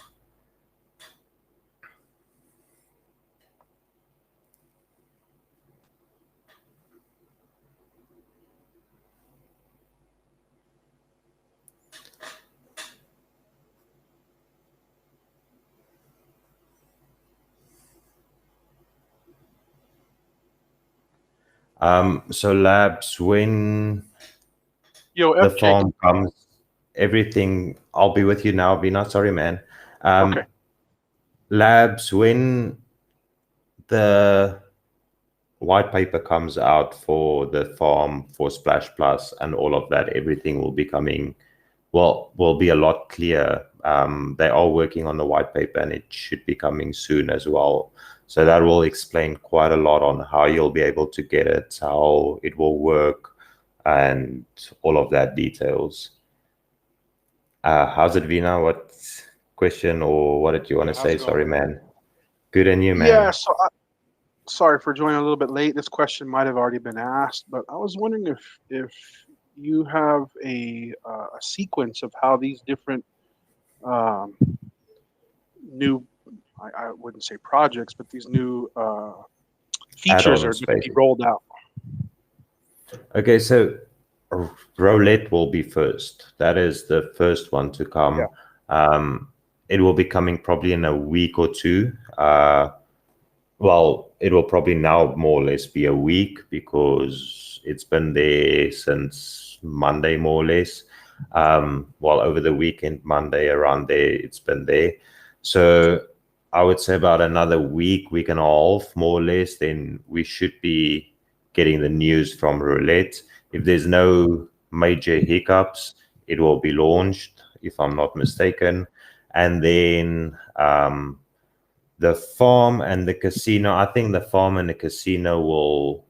So labs, when Yo, the FJ. farm comes, everything, I'll be with you now, Vina. Sorry, man. Okay. Labs, when the white paper comes out for the farm, for Splash Plus and all of that, everything will be coming, will be a lot clearer. They are working on the white paper and it should be coming soon as well. So that will explain quite a lot on how you'll be able to get it, how it will work, and all of that details. How's it, Vina? What question or what did you want to How's say? it going? Sorry, man. Good, and you, man? Yeah, so sorry for joining a little bit late. This question might have already been asked, but I was wondering if you have a sequence of how these different new, I wouldn't say projects, but these new features are Add-ons, going to be basically. rolled out. Okay, so roulette will be first. That is the first one to come. Yeah. It will be coming probably in a week or two. Well, it will probably now more or less be a week because it's been there since Monday, more or less. Well, over the weekend, Monday, around there, it's been there. So I would say about another week, week and a half, more or less, then we should be getting the news from roulette. If there's no major hiccups, it will be launched, if I'm not mistaken. And then the farm and the casino, I think the farm and the casino will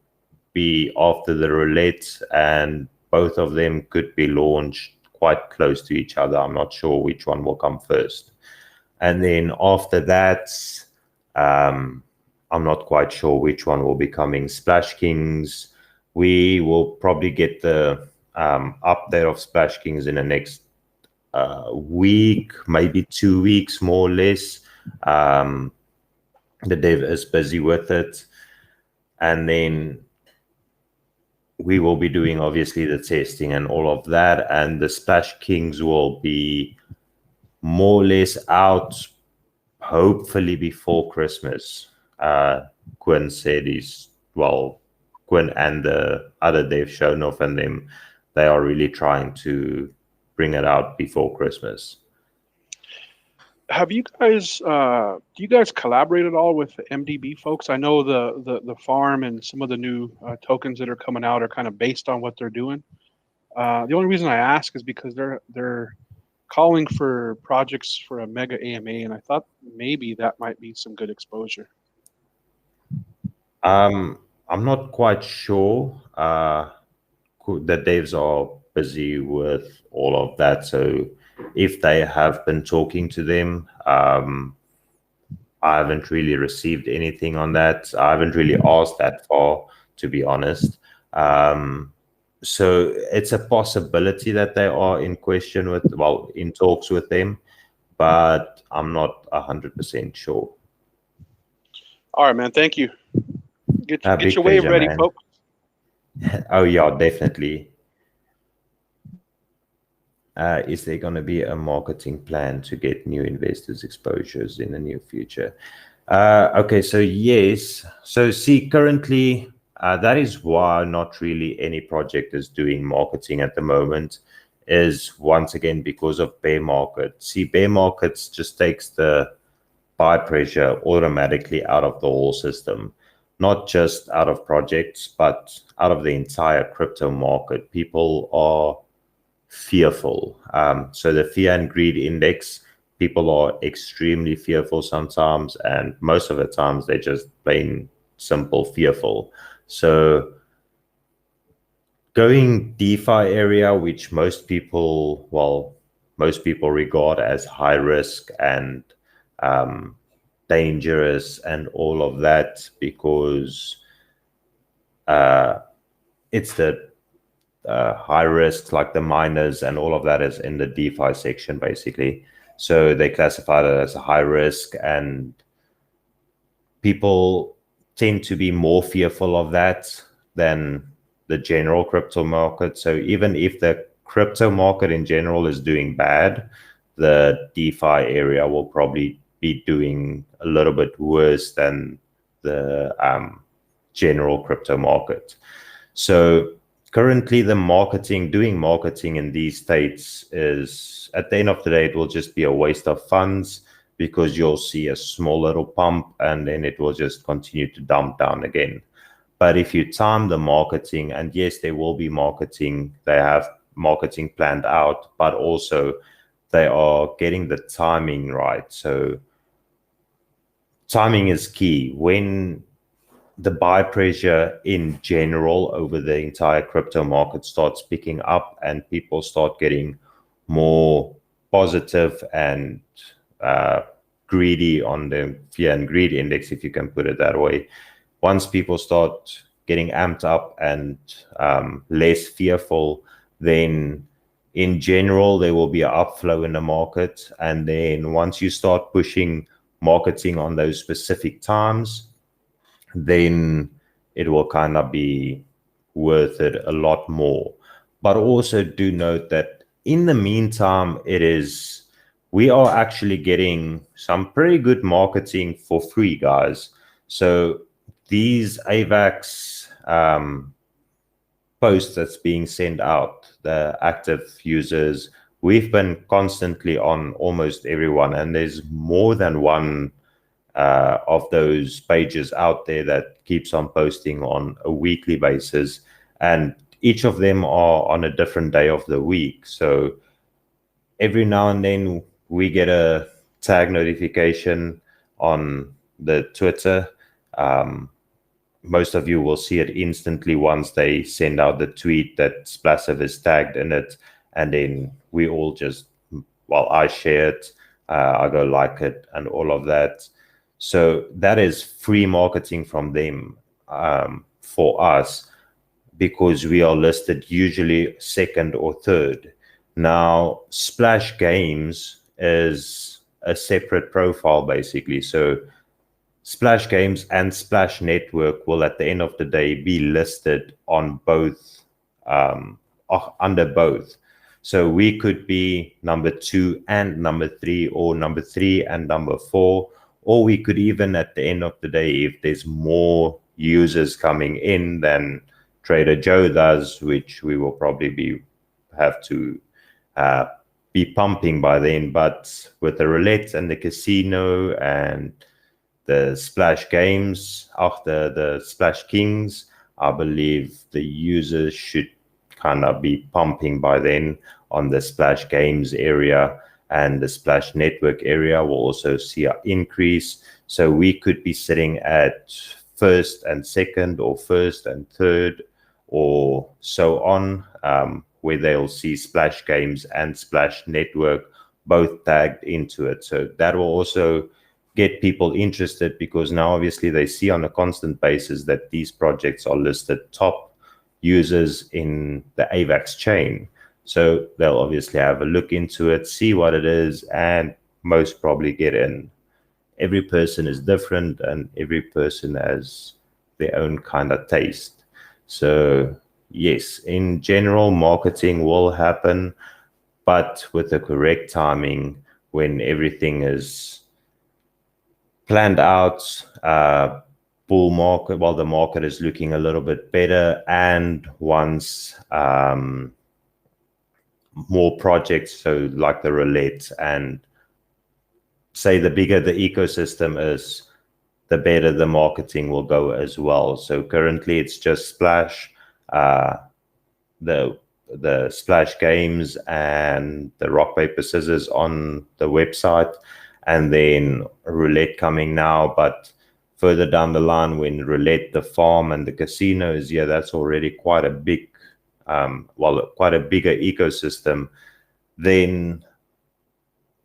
be after the roulette, and both of them could be launched quite close to each other. I'm not sure which one will come first. And then after that, I'm not quite sure which one will be coming. Splash Kings, we will probably get the update of Splash Kings in the next week, maybe 2 weeks, more or less. The dev is busy with it. And then we will be doing, obviously, the testing and all of that. And the Splash Kings will be more or less out, hopefully before Christmas. Quinn said Quinn and the other Dave Shonoff and them, they are really trying to bring it out before Christmas. Have you guys do you guys collaborate at all with the MDB folks? I know the farm and some of the new tokens that are coming out are kind of based on what they're doing. The only reason I ask is because they're calling for projects for a mega AMA, and I thought maybe that might be some good exposure. I'm not quite sure. The devs are busy with all of that, so if they have been talking to them, I haven't really received anything on that. I haven't really asked that far, to be honest. So it's a possibility that they are in talks with them, but I'm not 100% sure. All right, man. Thank you. Get Big your wave pleasure, ready, man. folks. Oh yeah, definitely. Is there going to be a marketing plan to get new investors exposures in the near future? Okay, so yes. So see, currently, that is why not really any project is doing marketing at the moment, is once again because of bear market. See, bear markets just takes the buy pressure automatically out of the whole system, not just out of projects, but out of the entire crypto market. People are fearful. So the fear and greed index, people are extremely fearful sometimes, and most of the times they're just plain simple fearful. So going DeFi area, which most people regard as high risk and dangerous and all of that, because it's the high risk, like the miners and all of that is in the DeFi section basically. So they classify it as a high risk, and people tend to be more fearful of that than the general crypto market. So even if the crypto market in general is doing bad, the DeFi area will probably be doing a little bit worse than the general crypto market. So currently doing marketing in these states is, at the end of the day, it will just be a waste of funds, because you'll see a small little pump and then it will just continue to dump down again. But if you time the marketing, and yes, there will be marketing, they have marketing planned out, but also they are getting the timing right. So timing is key. When the buy pressure in general over the entire crypto market starts picking up and people start getting more positive and greedy on the fear and greed index, if you can put it that way. Once people start getting amped up and less fearful, then in general there will be an upflow in the market. And then once you start pushing marketing on those specific times, then it will kind of be worth it a lot more. But also do note that in the meantime, we are actually getting some pretty good marketing for free, guys. So these AVAX posts that's being sent out, the active users, we've been constantly on almost everyone, and there's more than one of those pages out there that keeps on posting on a weekly basis, and each of them are on a different day of the week. So every now and then we get a tag notification on the Twitter. Most of you will see it instantly once they send out the tweet that Splassive is tagged in it, and then we all just, I share it, I go like it and all of that. So that is free marketing from them for us, because we are listed usually second or third. Now, Splash Games is a separate profile basically. So Splash Games and Splash Network will at the end of the day be listed on both, under both. So we could be number 2 and number 3, or number 3 and number 4. Or we could even, at the end of the day, if there's more users coming in than Trader Joe does, which we will probably have to be pumping by then. But with the roulette and the casino and the Splash Games, after the Splash Kings, I believe the users should kind of be pumping by then on the Splash Games area. And the Splash Network area will also see an increase. So we could be sitting at first and second, or first and third, or so on, where they'll see Splash Games and Splash Network both tagged into it. So that will also get people interested, because now obviously they see on a constant basis that these projects are listed top users in the AVAX chain. So they'll obviously have a look into it, see what it is, and most probably get in. Every person is different, and every person has their own kind of taste. So yes, in general, marketing will happen, but with the correct timing, when everything is planned out, bull market, while the market is looking a little bit better, and once more projects, so like the roulette, and say the bigger the ecosystem is, the better the marketing will go as well. So currently it's just Splash, the Splash Games and the rock paper scissors on the website, and then roulette coming now. But further down the line, when roulette, the farm, and the casinos, yeah, that's already quite a big quite a bigger ecosystem, then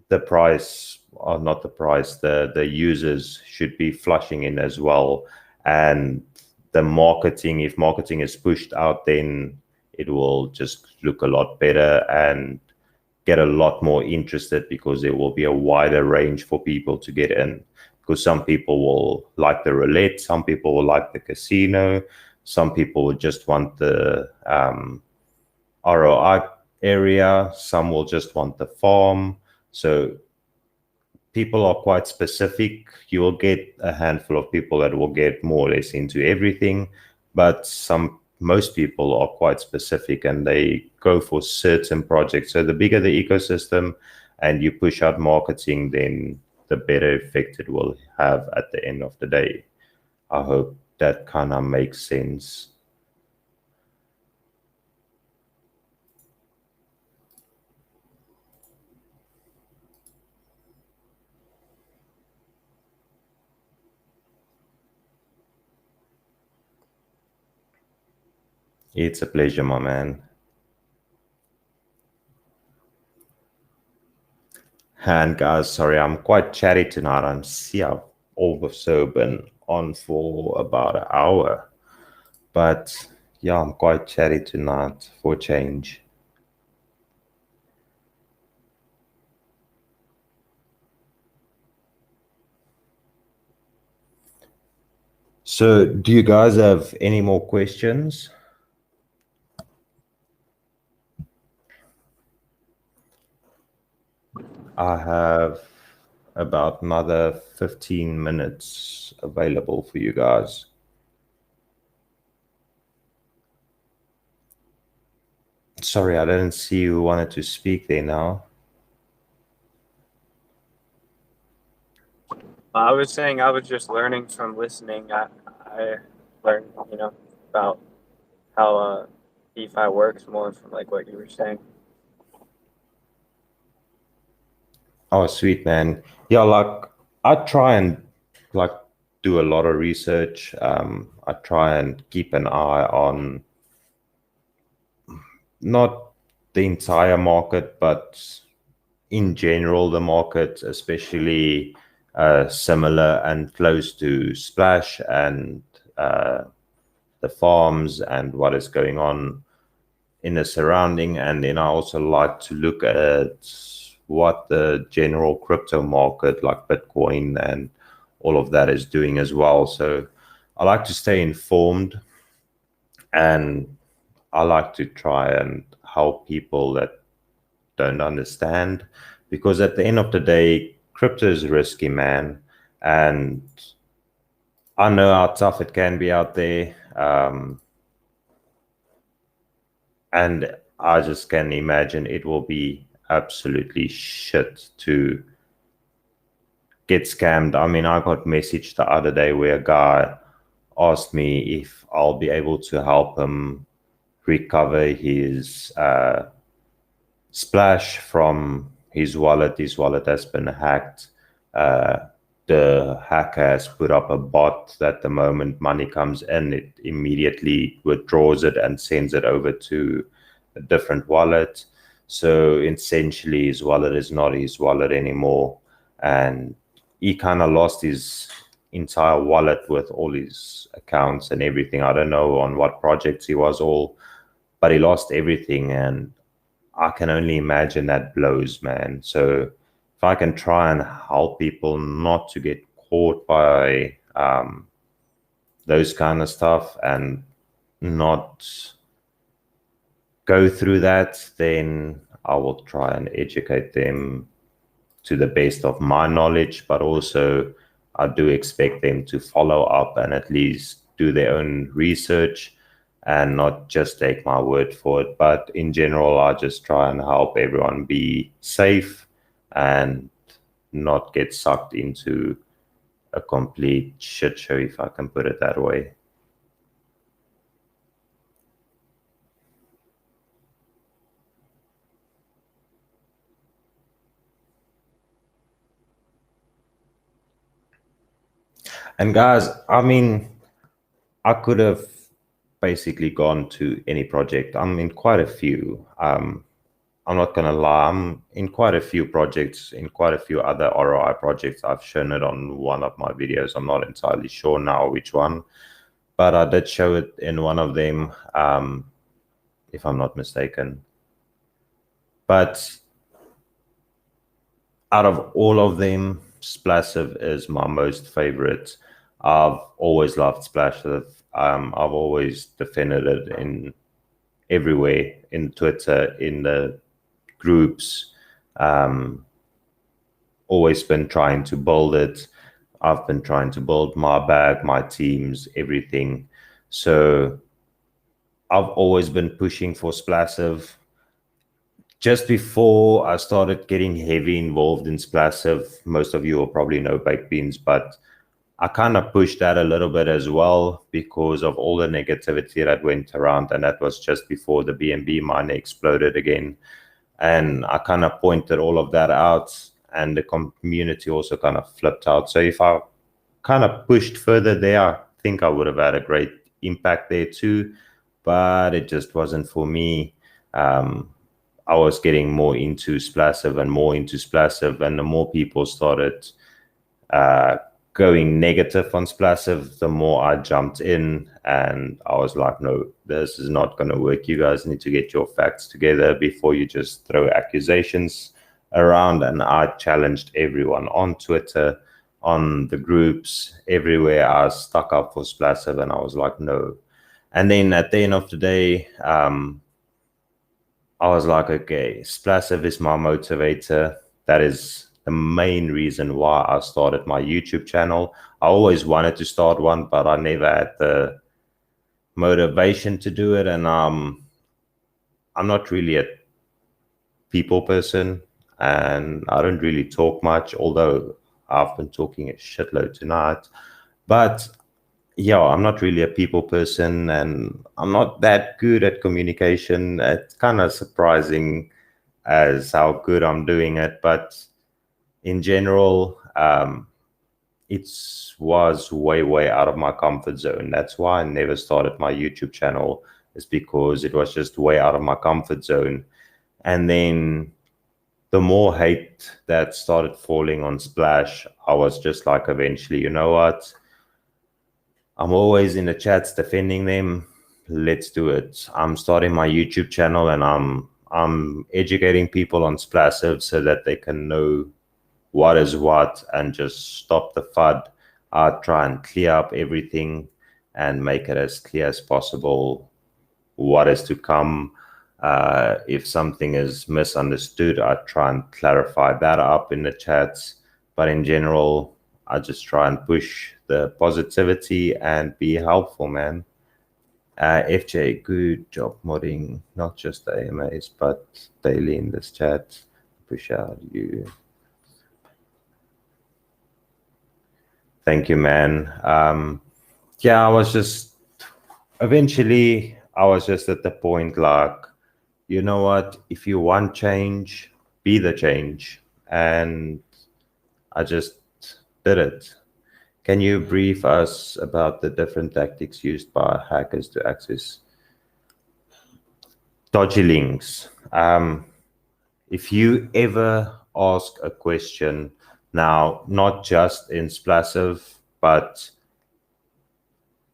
the price not the price, the users should be flushing in as well. And the marketing, if marketing is pushed out, then it will just look a lot better and get a lot more interested, because there will be a wider range for people to get in. Because some people will like the roulette, some people will like the casino, some people will just want the ROI area, some will just want the farm. So people are quite specific. You will get a handful of people that will get more or less into everything, but most people are quite specific and they go for certain projects. So the bigger the ecosystem and you push out marketing, then the better effect it will have at the end of the day. I hope that kind of makes sense. It's a pleasure, my man. And guys, sorry, I'm quite chatty tonight. I've also been on for about an hour. But yeah, I'm quite chatty tonight for a change. So do you guys have any more questions? I have about another 15 minutes available for you guys. Sorry, I didn't see who wanted to speak there now. I was saying I was just learning from listening. I learned, about how DeFi works more from like what you were saying. Oh, sweet, man. Yeah, like I try and like do a lot of research. I try and keep an eye on not the entire market, but in general, the market, especially similar and close to Splash and the farms and what is going on in the surrounding. And then I also like to look at what the general crypto market like Bitcoin and all of that is doing as well. So I like to stay informed, and I like to try and help people that don't understand, because at the end of the day, crypto is risky, man. And I know how tough it can be out there. And I just can imagine it will be absolutely shit to get scammed. I mean, I got messaged the other day where a guy asked me if I'll be able to help him recover his Splash from his wallet. His wallet has been hacked. The hacker has put up a bot that the moment money comes in, it immediately withdraws it and sends it over to a different wallet. So essentially, his wallet is not his wallet anymore. And he kind of lost his entire wallet with all his accounts and everything. I don't know on what projects he was all, but he lost everything. And I can only imagine that blows, man. So if I can try and help people not to get caught by those kind of stuff and not go through that, then I will try and educate them to the best of my knowledge. But also I do expect them to follow up and at least do their own research and not just take my word for it. But in general, I just try and help everyone be safe and not get sucked into a complete shit show, if I can put it that way. And guys, I mean, I could have basically gone to any project. I'm in quite a few. I'm not gonna lie, I'm in quite a few projects, in quite a few other ROI projects. I've shown it on one of my videos. I'm not entirely sure now which one, but I did show it in one of them, if I'm not mistaken. But out of all of them, Splassive is my most favorite. I've always loved Splassive. I've always defended it in everywhere, in Twitter, in the groups. Always been trying to build it. I've been trying to build my bag, my teams, everything. So I've always been pushing for Splassive. Just before I started getting heavy involved in Splassive, most of you will probably know baked beans, but I kind of pushed that a little bit as well because of all the negativity that went around, and that was just before the BNB mine exploded again. And I kind of pointed all of that out, and the community also kind of flipped out. So if I kind of pushed further there, I think I would have had a great impact there too, but it just wasn't for me. I was getting more into Splassive and more into Splassive, and the more people started going negative on Splassive, the more I jumped in, and I was like, no, this is not going to work. You guys need to get your facts together before you just throw accusations around. And I challenged everyone on Twitter, on the groups, everywhere. I stuck up for Splassive, and I was like, no. And then at the end of the day, I was like, okay, Splassive is my motivator. That is the main reason why I started my YouTube channel. I always wanted to start one, but I never had the motivation to do it. And I'm not really a people person, and I don't really talk much, although I've been talking a shitload tonight. But yeah, I'm not really a people person, and I'm not that good at communication. It's kind of surprising as how good I'm doing it, but in general, it was way out of my comfort zone. That's why I never started my YouTube channel, is because it was just way out of my comfort zone. And then the more hate that started falling on Splash, I was just like, eventually, you know what? I'm always in the chats defending them. Let's do it. I'm starting my YouTube channel, and I'm educating people on Splassive so that they can know what is what and just stop the FUD. I try and clear up everything and make it as clear as possible what is to come. If something is misunderstood, I try and clarify that up in the chats. But in general, I just try and push the positivity and be helpful, man. FJ, good job modding, not just the AMAs, but daily in this chat. Appreciate you. Thank you, man. Yeah, eventually, I was just at the point like, you know what? If you want change, be the change. And I just did it. Can you brief us about the different tactics used by hackers to access dodgy links? If you ever ask a question, now, not just in Splassive, but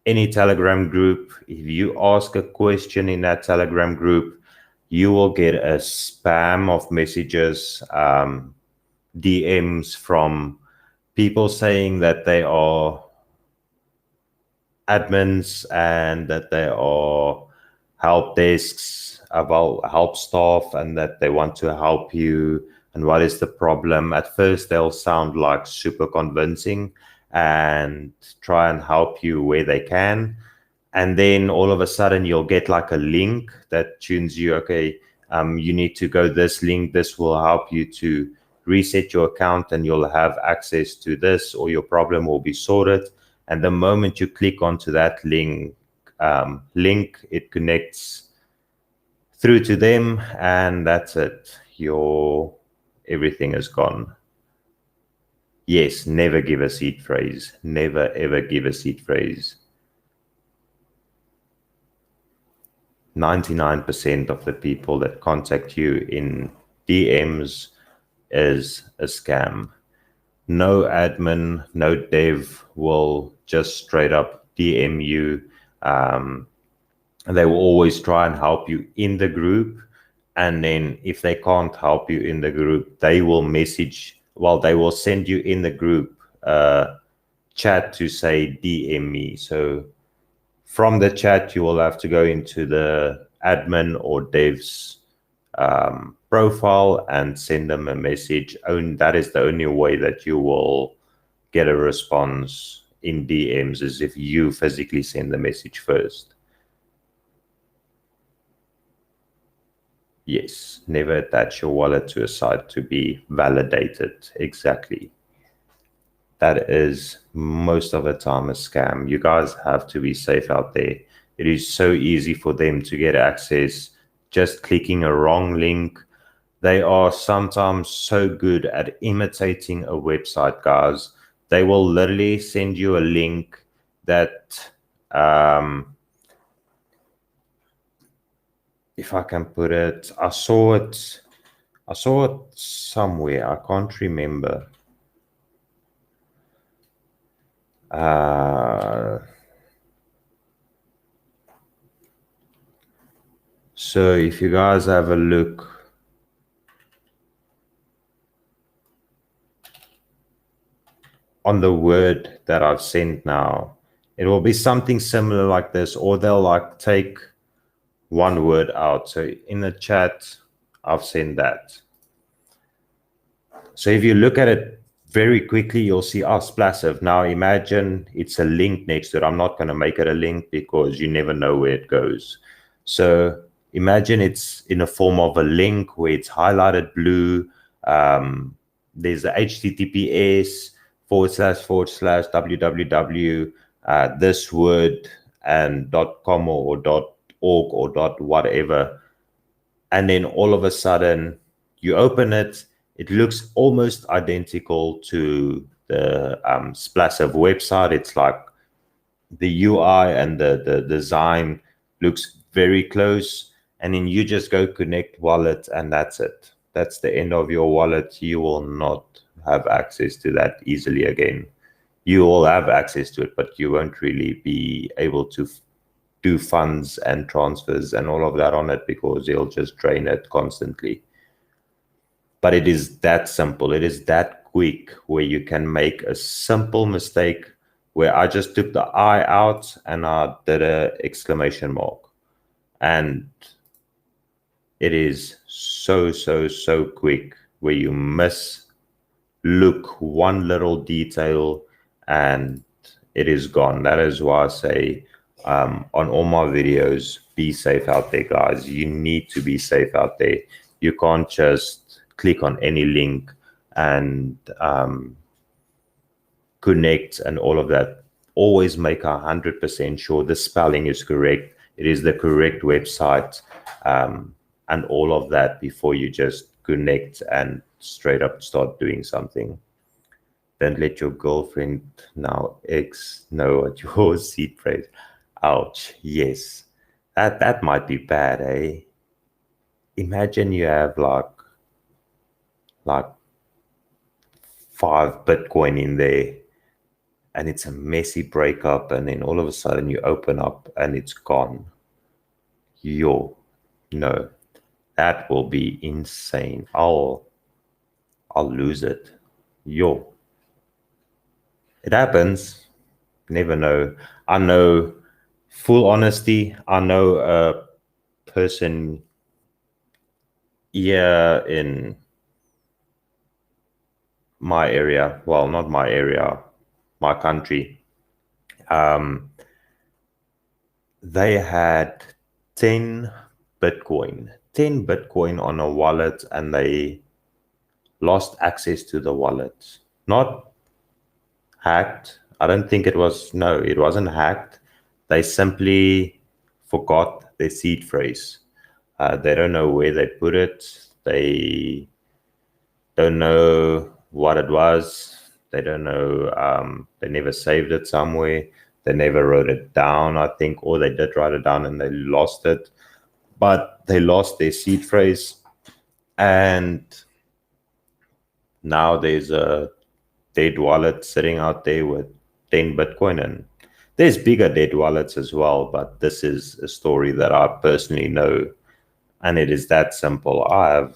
any Telegram group, if you ask a question in that Telegram group, you will get a spam of messages, DMs from people saying that they are admins and that they are help desks, about help staff, and that they want to help you. And what is the problem? At first, they'll sound like super convincing and try and help you where they can. And then all of a sudden, you'll get like a link that tunes you, okay, you need to go this link. This will help you to reset your account, and you'll have access to this, or your problem will be sorted. And the moment you click onto that link, it connects through to them, and that's it. Everything is gone. Yes, never give a seed phrase. Never, ever give a seed phrase. 99% of the people that contact you in DMs is a scam. No admin, no dev will just straight up DM you. They will always try and help you in the group. And then if they can't help you in the group, they will they will send you in the group chat to say DM me. So from the chat, you will have to go into the admin or dev's profile and send them a message. That is the only way that you will get a response in DMs, is if you physically send the message first. Yes, never attach your wallet to a site to be validated. Exactly. That is most of the time a scam. You guys have to be safe out there. It is so easy for them to get access just clicking a wrong link. They are sometimes so good at imitating a website, guys. They will literally send you a link that, if I can put it, I saw it somewhere. I can't remember. So if you guys have a look, on the word that I've sent now, it will be something similar like this, or they'll like take one word out. So in the chat, I've sent that. So if you look at it very quickly, you'll see Splassive. Now imagine it's a link next to it. I'm not going to make it a link because you never know where it goes. So imagine it's in a form of a link where it's highlighted blue. There's the HTTPS / www, this word and .com or .org or .whatever. And then all of a sudden you open it, it looks almost identical to the Splassive website. It's like the UI and the design looks very close. And then you just go connect wallet and that's it. That's the end of your wallet. You will not have access to that easily again. You will have access to it, but you won't really be able to do funds and transfers and all of that on it because they'll just drain it constantly. But it is that simple. It is that quick where you can make a simple mistake where I just took the I out and I did an exclamation mark. And it is so quick where you look one little detail and it is gone. That is why I say on all my videos, be safe out there, guys. You need to be safe out there. You can't just click on any link and connect and all of that. Always make 100% sure the spelling is correct. It is the correct website and all of that before you just connect and straight up start doing something. Don't let your girlfriend, now ex, know what your seed phrase. Ouch. Yes, that might be bad, eh? Imagine you have like 5 Bitcoin in there and it's a messy breakup, and then all of a sudden you open up and it's gone. No, that will be insane. I'll lose it. It happens. Never know. I know, full honesty, I know a person here in my area, well, not my area, my country. They had 10 Bitcoin on a wallet, and they lost access to the wallet. Not hacked. I don't think it wasn't hacked. They simply forgot their seed phrase. They don't know where they put it. They don't know what it was. They don't know. They never saved it somewhere. They never wrote it down, I think, or they did write it down and they lost it. but they lost their seed phrase, and now there's a dead wallet sitting out there with 10 Bitcoin, and there's bigger dead wallets as well, but this is a story that I personally know, and it is that simple. I have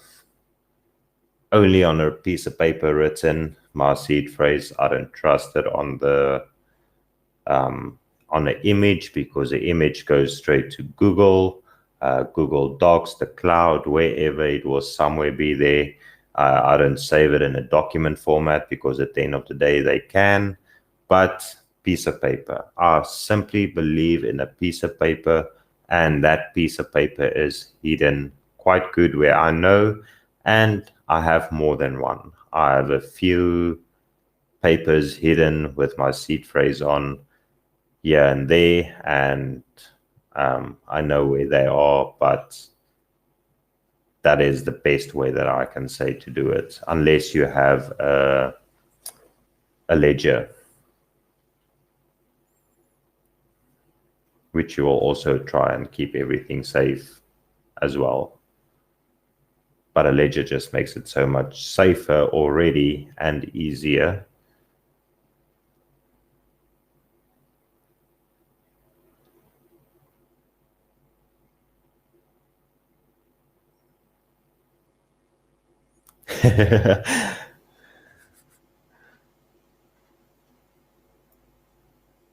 only on a piece of paper written my seed phrase. I don't trust it on the image, because the image goes straight to Google, Google Docs, the cloud, wherever it will somewhere be there. I don't save it in a document format, because at the end of the day they can, but piece of paper. I simply believe in a piece of paper, and that piece of paper is hidden quite good where I know, and I have more than one. I have a few papers hidden with my seed phrase on here and there, and I know where they are, but that is the best way that I can say to do it, unless you have a ledger, which you will also try and keep everything safe as well. But a ledger just makes it so much safer already and easier.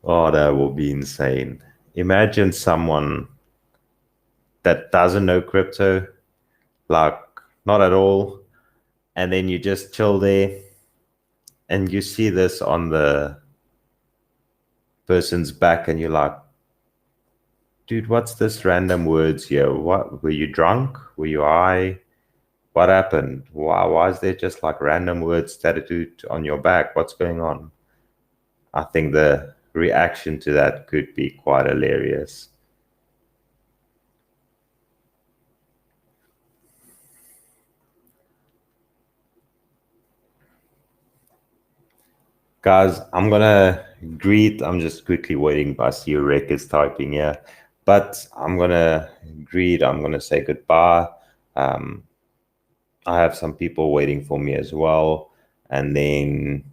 Oh, that will be insane. Imagine someone that doesn't know crypto, like not at all, and then you just chill there and you see this on the person's back, and you're like, dude, what's this random words here? What, were you drunk? Were you high? What happened? Why is there just like random words tattooed on your back? What's going on? I think the reaction to that could be quite hilarious. Guys, I'm gonna greet. I'm just quickly waiting. I see your rec is typing here, but I'm gonna greet. I'm gonna say goodbye. I have some people waiting for me as well, and then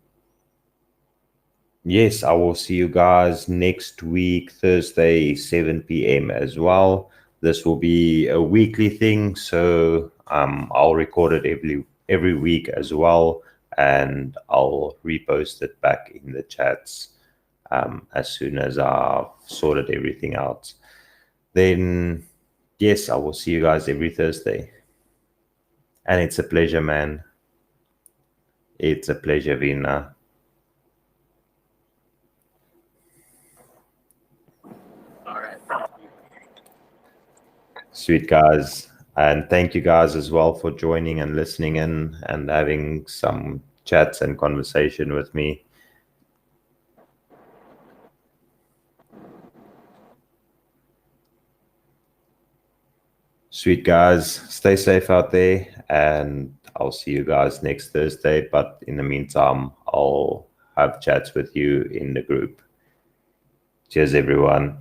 yes, I will see you guys next week, Thursday, 7 p.m. as well. This will be a weekly thing, so I'll record it every week as well, and I'll repost it back in the chats as soon as I've sorted everything out. Then, yes, I will see you guys every Thursday. And it's a pleasure, man. It's a pleasure, Vina. All right. Sweet, guys. And thank you guys as well for joining and listening in and having some chats and conversation with me. Sweet, guys. Stay safe out there, and I'll see you guys next Thursday. But in the meantime, I'll have chats with you in the group. Cheers, everyone.